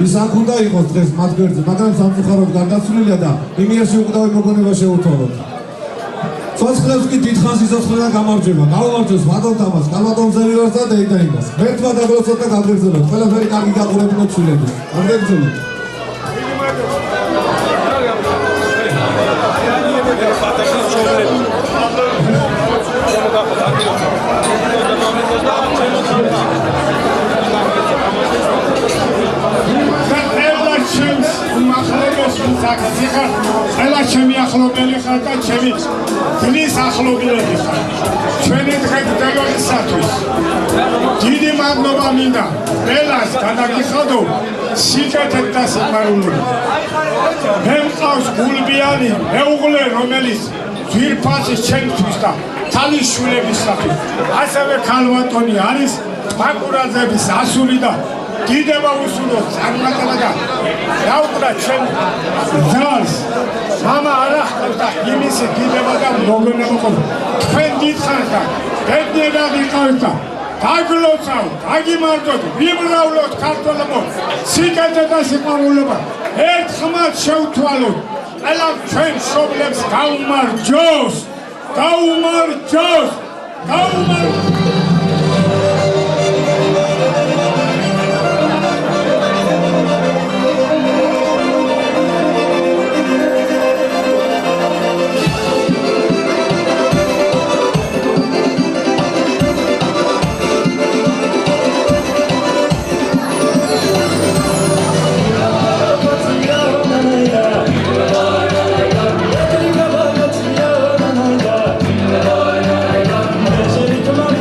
ის აქ უნდა იყოს დღეს მათ გვერდზე, მაგრამ სამწუხაროდ გარდაცვლილია და იმიერში უკვდავი მოგონება შეუთვალოთ. ცოცხლებს კი დიდხანს სიცოცხლე და გამარჯვება. გაუმარჯოს ბატონთამას, კალბატონზელი ვარსა და იტაინას. მერთმა დაგლოცოთ და გავგრძელოთ. ყველაფერი კარგი გაყურებინოთ შვილების. გავგრძელოთ. ყველა ჩემი ახლობელი ხარ და ჩემი ღვინის ახლობელები ხარ. ჩვენი დღესდღეობისათვის დიდი მადლობა მინდა ყველას გადაგიხადო სიკეთეთ და სიყვარულობით. მე მყავს გულბიანი მეუღლე, რომელიც ძვირფასი ჩემთვის და თალის შვილებისათვის. ასევე ქალბატონი არის ბაკურაძების ასული და დიდება უსურვოთ წარმატება და დაუკრა ჩვენ ძალს. მამა არ ახდენდა იმისი დიდება და მოგონება ყოფ. თქვენ დიდხანს და ბედნიერად იყავით და დაგლოცავთ, დაგიმარჯვოთ, ვიბრავლოთ ქართველებო, სიკეთე და სიყვარულობა ერთხმად შევთვალოთ. ყველა ჩვენ მშობლებს გაუმარჯოს, გაუმარჯოს, გაუმარჯოს. Come on.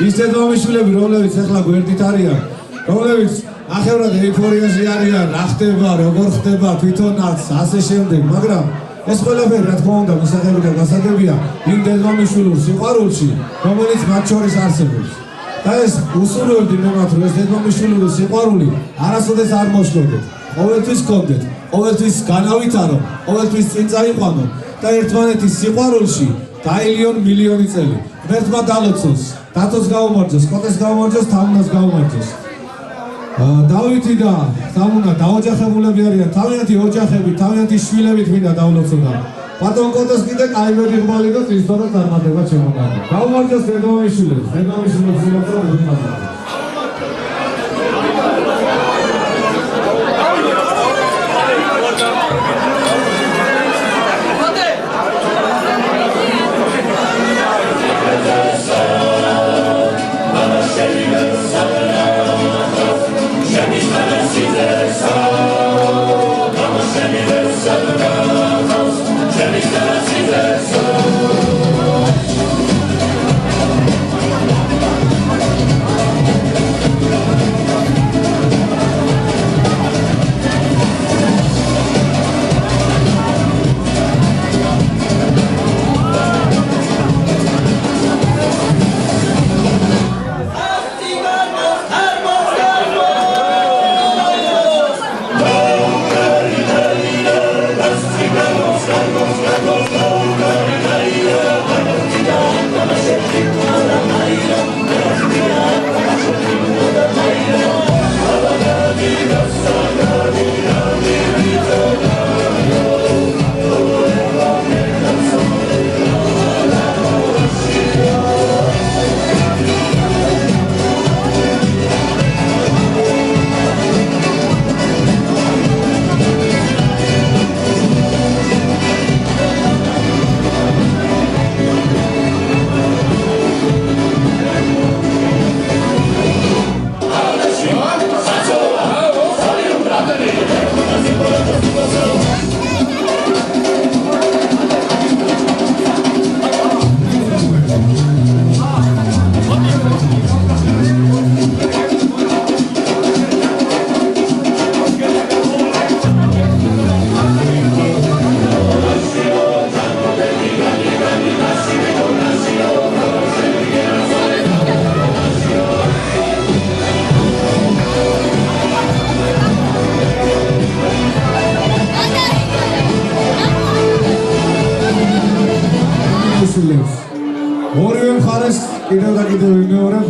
ის დედმამიშვილები, რომლებიც ახლა გვერდით არიან, რომლებიც ახევრად ეიფორიაში არიან, რა ხდება, როგორ ხდება, თვითონაც, ასე შემდეგ, მაგრამ ეს ყველაფერი რა თქმა უნდა მისაღები და გასაგებია იმ დედმამიშვილურ სიყვარულში, რომელიც მათ შორის არსებობს. და ეს უსურვებდი მე მათ, რომ ეს დედმამიშვილური სიყვარული არასოდეს არ მოშლოდეთ. ყოველთვის გქონდეთ, ყოველთვის განავითარო, ყოველთვის წინ წაიყვანო და ერთმანეთის სიყვარულში დაილიონ მილიონი წელი. ღმერთმა დალოცოს, დათოს გაუმარჯოს, კოტეს გაუმარჯოს, თამუნას გაუმარჯოს. დავითი და თამუნა დაოჯახებულები არიან, თავიანთი ოჯახები, თავიანთი შვილებით მინდა დავლოცოდა. ბატონ კოტეს კიდე კაიმედი ღმალი და წინსწორად წარმატება შემოგარდა. გაუმარჯოს დედმამიშვილებს, დედმამიშვილებს ვიმარჯვებთ. ორივე მხარეს კიდევ და კიდევ ვიმეორებ,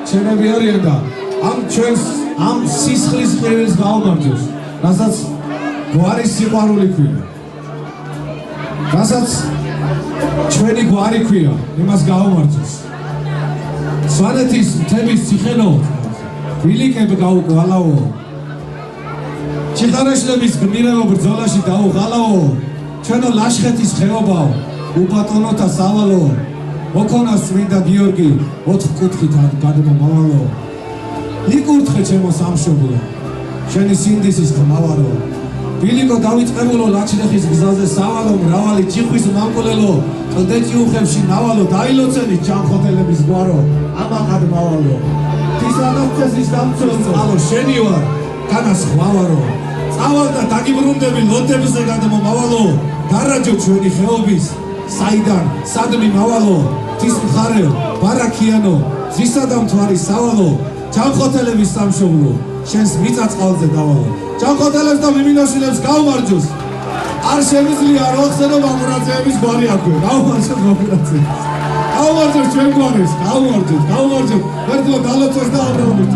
ჩვენები არიან და ამ სისხლის ყირილს გაუმარჯოს, რასაც გვარის სიყვარული ქვია. რასაც ჩვენი გვარი ქვია, იმას გაუმარჯოს. სვანეთის მთების ციხენო, ბილიკებ გაუყალაო. ჩიხარაშლების გმირებო ბრძოლაში დაუღალაო. ჩვენო ლაშხეთის ხეობაო, უბატონოთა სავალო. მოკონას წმინდა გიორგი, 4 კუთხით გადმომავალო. იკურთხე ჩემო სამშობლო, შენი სინდისის ხმავარო. ბილიკო დავიწყებულო ლაჩრეხის გზაზე სავალო, მრავალი ჭიხვის მამკვლელო. კლდეჭი უხებში ნავალო, დაილოცენი ჯანხოთელების გვარო, ამაყად მავალო. თისანოთესის დამწველ წყალო, შენი ვარ, თანას ხვავარო. წავალ და დაგიბრუნდები ლოდებზე გადმომავალო. დარაჯო ჩვენი ხეობის, საიდან, სადმი მავალო. თის მხარეო, ბარაქიანო, ძისა და მთვარის სავალო. ჯანხოთელების სამშობლო, შენს მიწა-წყალზე დავალო. ჯანხოთელებს და მიმინაშვილებს გაუმარჯოს. არ შემიძლია არ ვახსენო მამურაძეების გვარი აქვე. გაუმარჯოს მამურაძეებს. გაუმარჯოს ჩვენ გვარებს, გაუმარჯოს, გაუმარჯოს. ერთო დალოცოს და აბრაამით.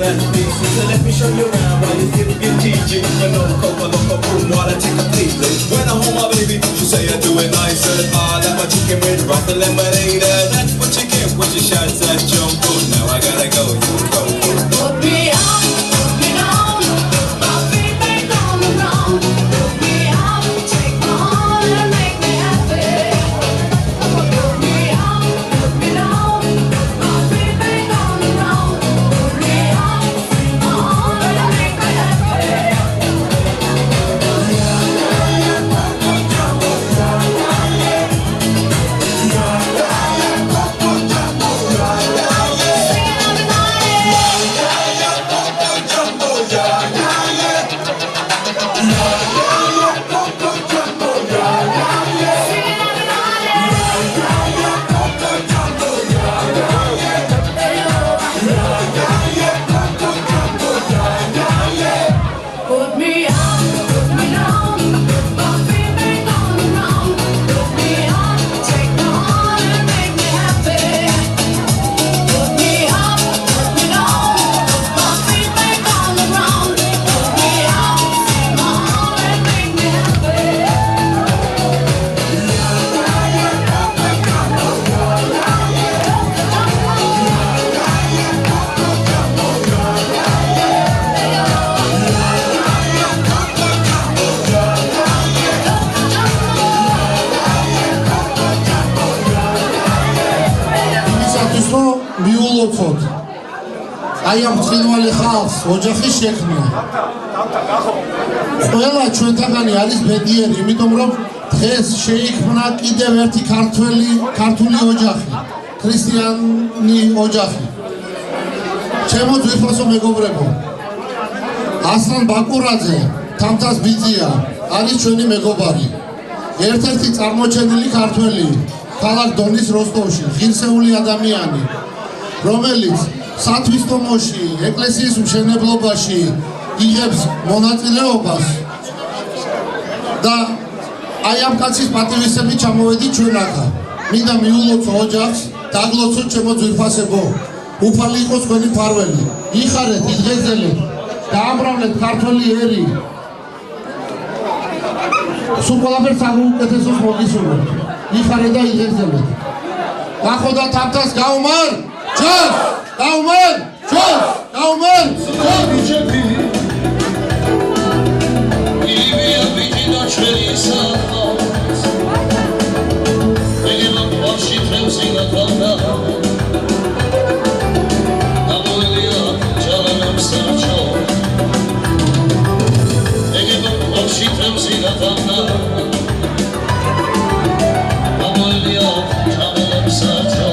that's me. So let me show you around while you still get teaching. When no copa, loco, boom, while I take a peek. When I hold my baby, you say I do it nicer. That my chicken with rock and lemonade. That's what you get when you shots at jump food. Now I gotta go, you go. Put me on, put me down, my feet back on the ground. Put me on, take my heart and make me happy. Put me on, put me down, my feet back on the ground. Put me on, take my heart and make me happy. Put me on, put me down, my feet back on the ground. Put me on, take my heart and make me happy. Put me on, put me down, my feet back on the ground. Put me on, take my heart and make me happy. იმისათვის რომ მიულოცოთ აი ამ ცხინვალი ხალხს ოჯახის შექმნა. ყველა ჩვენთაგანი არის ბედნიერი, იმიტომ რომ დღეს შეიქმნა კიდევ ერთი ქართული ოჯახი, ქრისტიანი ოჯახი. ჩემო ძვირფასო მეგობრებო, ასლან ბაკურაძე, თამთას ბიძია არის ჩვენი მეგობარი. ერთ-ერთი წარმოჩენილი ქართველი ქალაქ დონის როსტოვში, ღირსეული ადამიანი, რომელიც სათვისტომოში, ეკლესიის მშენებლობაში იღებს მონაწილეობას და აი ამ კაცის პატივისცემით ჩამოვედით ჩვენ აქა. მინდა მიულოცო ოჯახს, დაგლოცოთ ჩემო ძვირფასებო. უფალი იყოს თქვენი მფარველი. იხარეთ, იძღეზელეთ, დაამბრავლეთ ქართველი ერი. სულ ყველაფერს საუკეთესოს მოგისურვებთ. იხარე და იძღეზელეთ. გახოდა თამთას გაუმარ, ჯოს! გაუმარ, ჯოს! გაუმარ, ჯოს! Ivia vitina čelisa, Egeva paši tremsi na tanda, Nabolija čala nam srčo, Egeva paši tremsi na tanda, Nabolija čala nam srčo.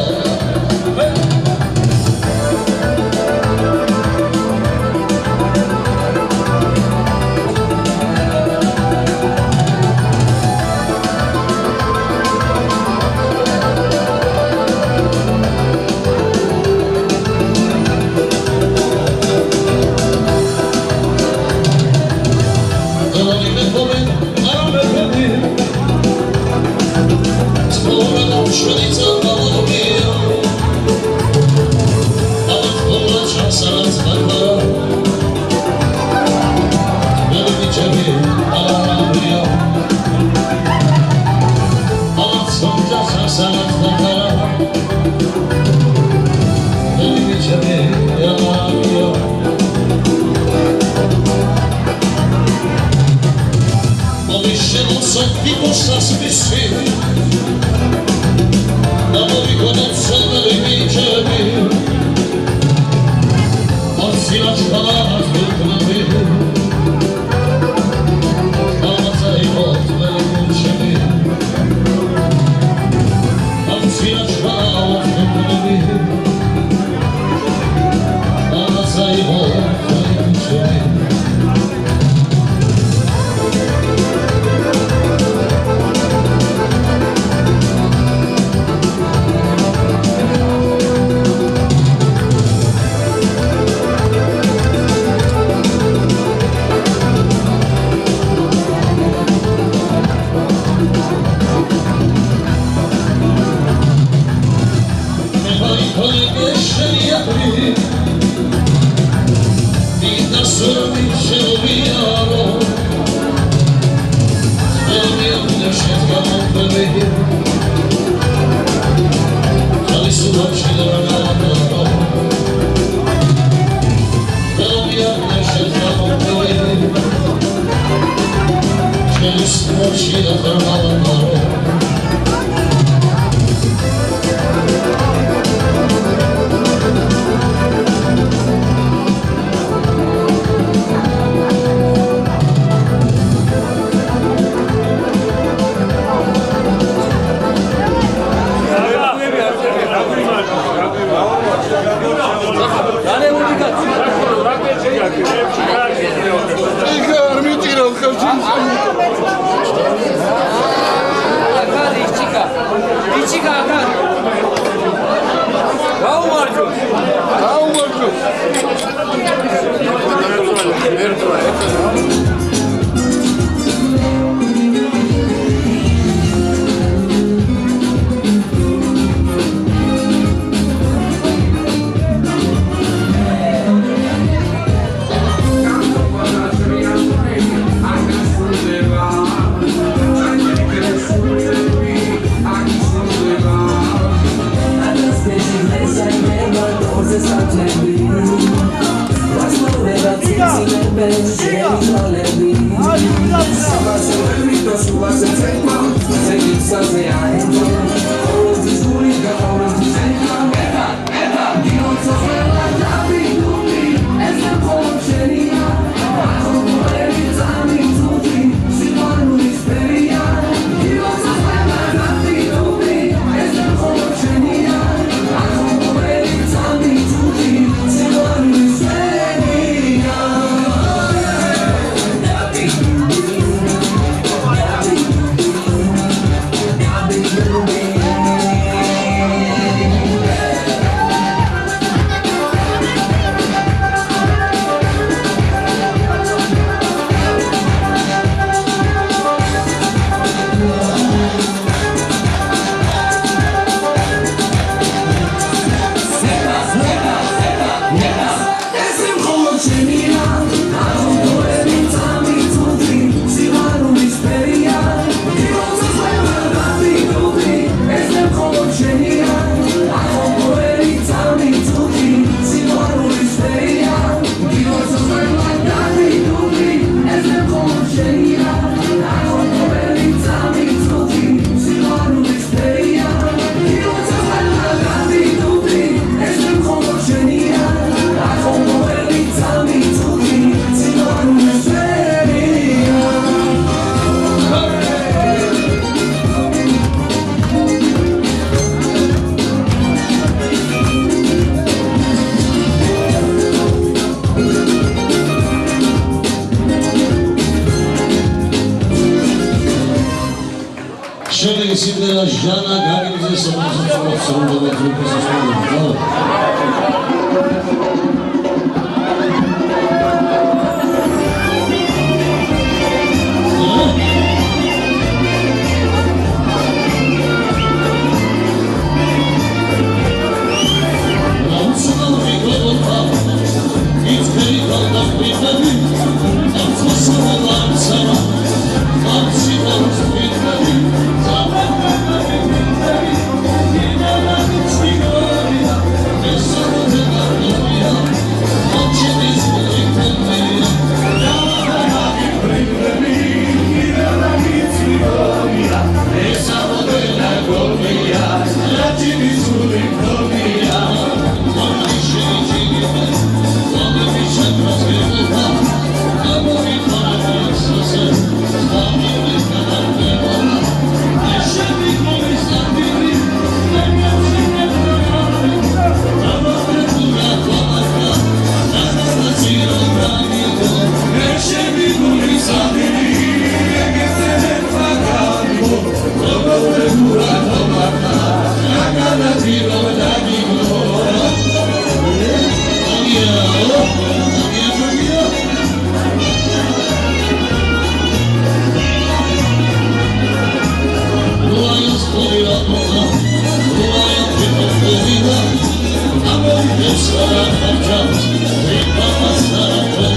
Jana Gabriel são da grupo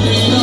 I'm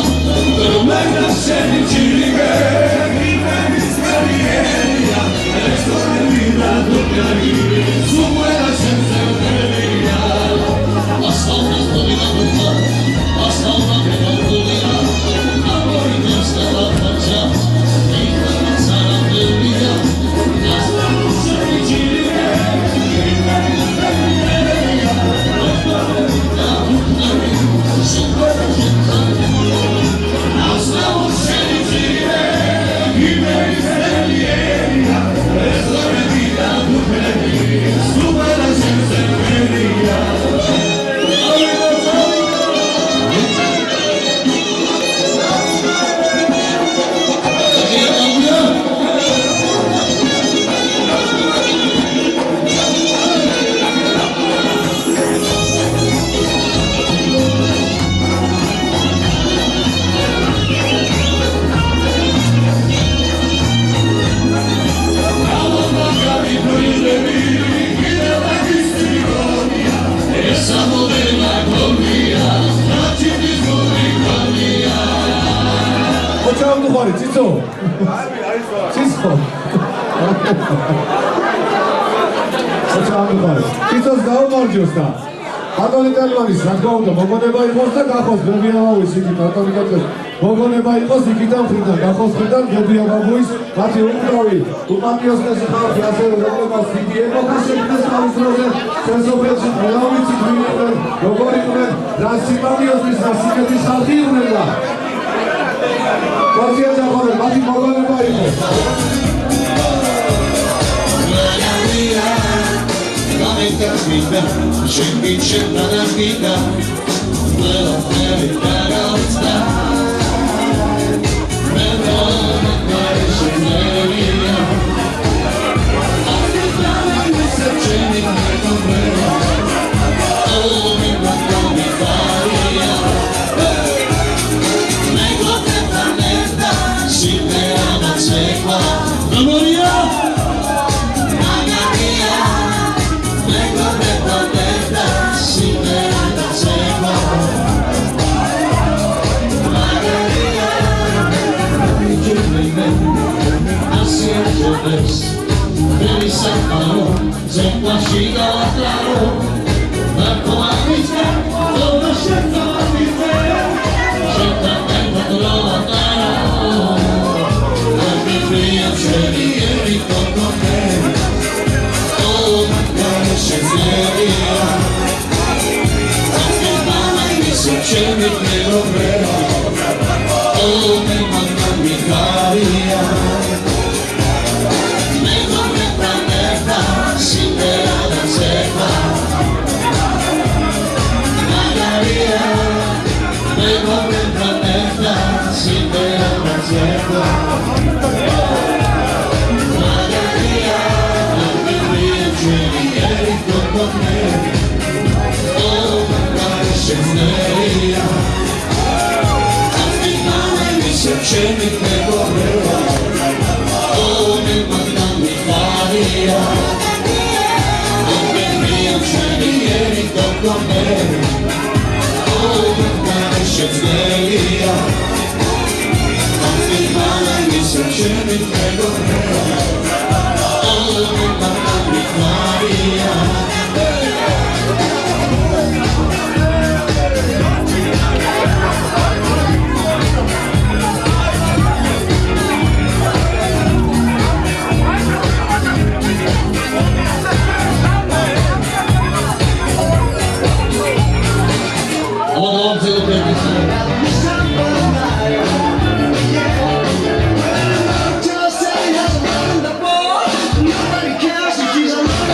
ამბუხარი ციცო ციცო ციცოს დაუმარჯოს და ბატონი კალმანის რა თქმა უნდა მოგონება იყოს და გახოს ბებიავავის იქით ბატონი კალმანის მოგონება იყოს იქიდან მხრიდან გახოს მხრიდან ბებიავავის მათი უკრავი უპატიოსნესი ხალხი ასევე რომლებაც დიდი ეპოქა შექმნეს თავის დროზე სოფელში ყველა ვიცით ვინ იყვნენ როგორ იყვნენ რა სიმამიოსნის და სიკეთის ხალხი იყვნენ და მათი ეძახოდნენ მათი მოგონება იყოს Nobody cares if she's a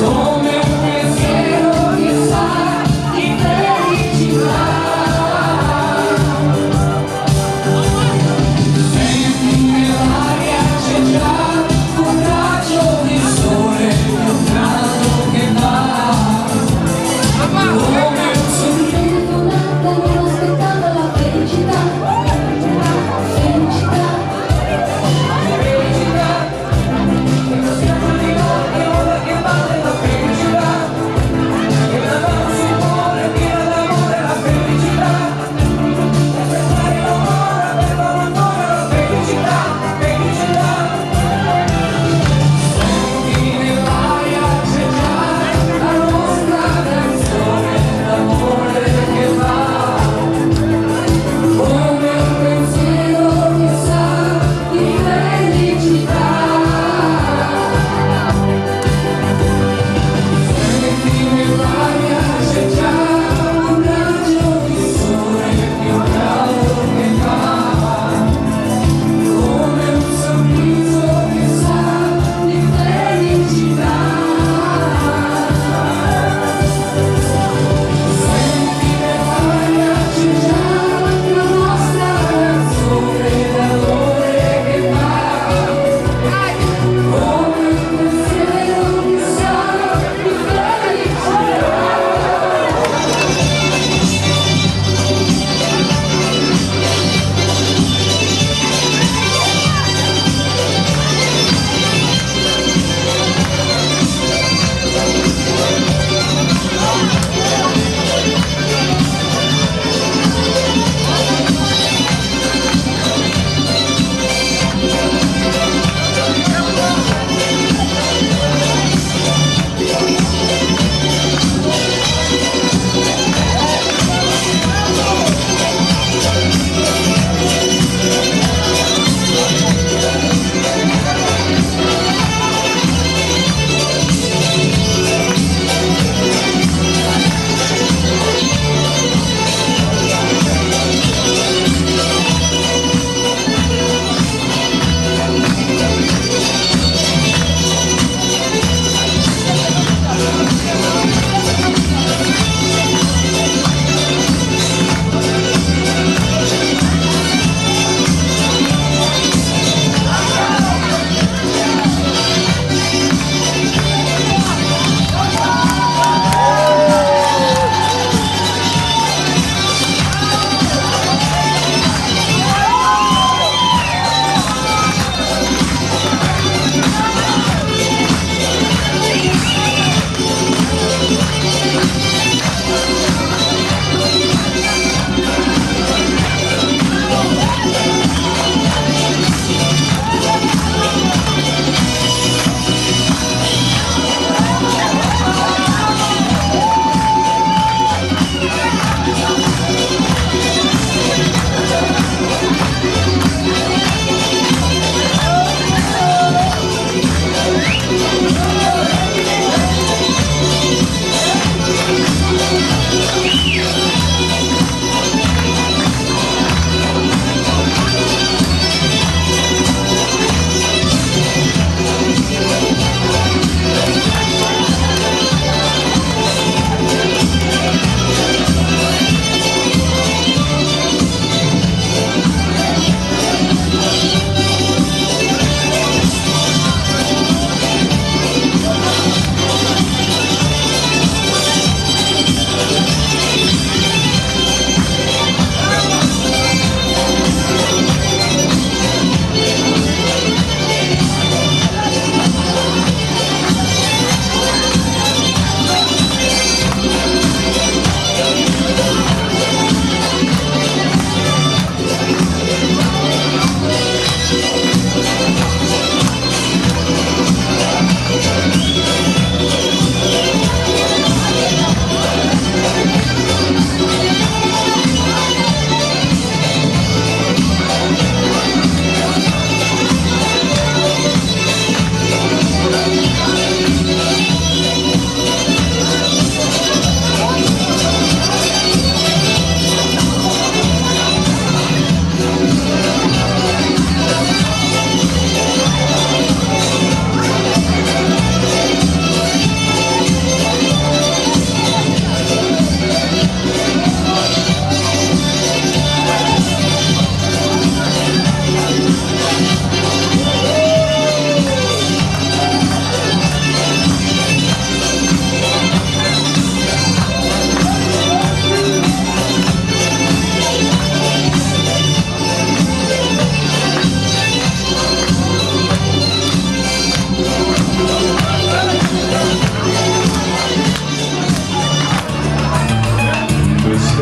Come un pensiero che sa di felicità.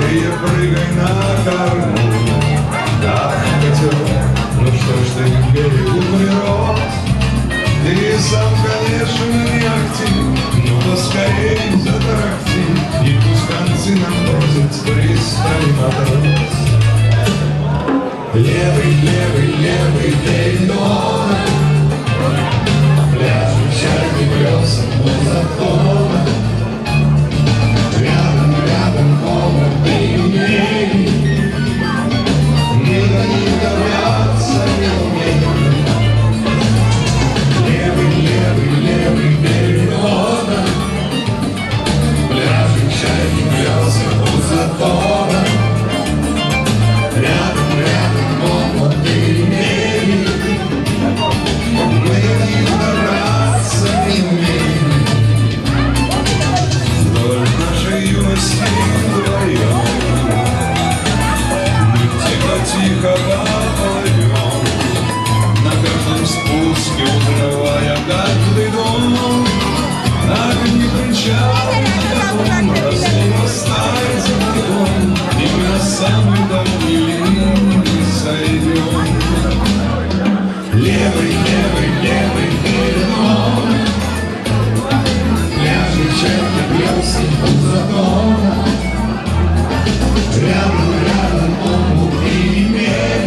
прыгай на корму. Так хотел, ну что ж ты не умрет. Ты сам, конечно, не ахти, но поскорей затарахти, и пусть концы нам бросят пристань матрос. Левый, левый, левый бельдон, пляжем чайный брелся по закону. Рядом, рядом, комнаты имей, мы до них добраться не умеем. Левый, левый, левый бельдон, пляжем чайный брелся по закону. Рядом, рядом, комнаты имей, мы до них добраться не умеем. Вдоль нашей юности вдвоем мы тихо-тихо поплывем, на каждом спуске укрывая каждый дом. Огни кричат, рассыпай за бортом, и мы на самой дальней линии сойдем. Левый, левый, левый бельдон, пляжный чайный брелся у закона. Рядом, рядом, омут и имей,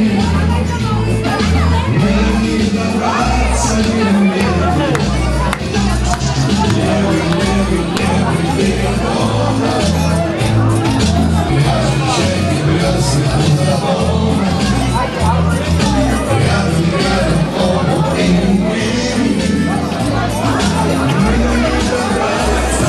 мы до них добраться не умеем. Левый, левый, левый бельдон, пляжный чайный брелся у закона. Рядом, рядом, омут и имей, мы до них добраться.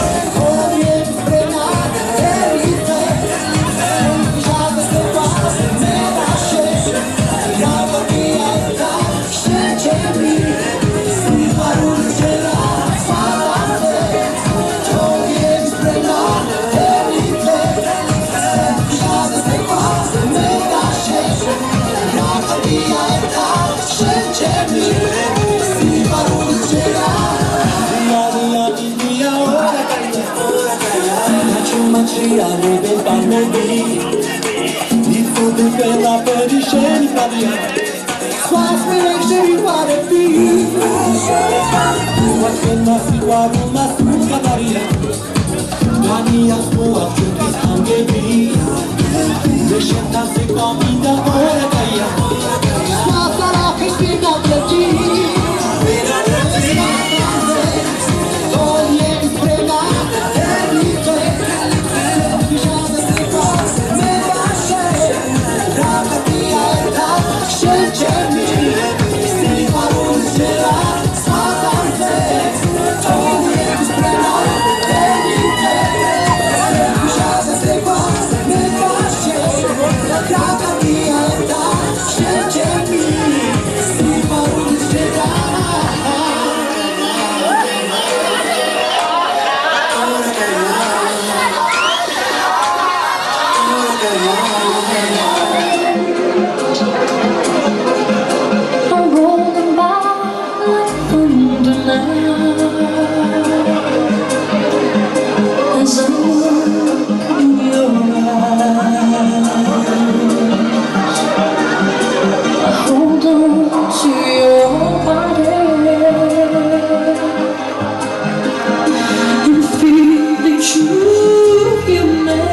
True, you made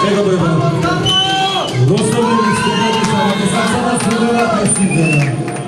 მეგობრებო, როსტოვის სტუდენტის ამაყისასა და სრულიად ეს იმდენა.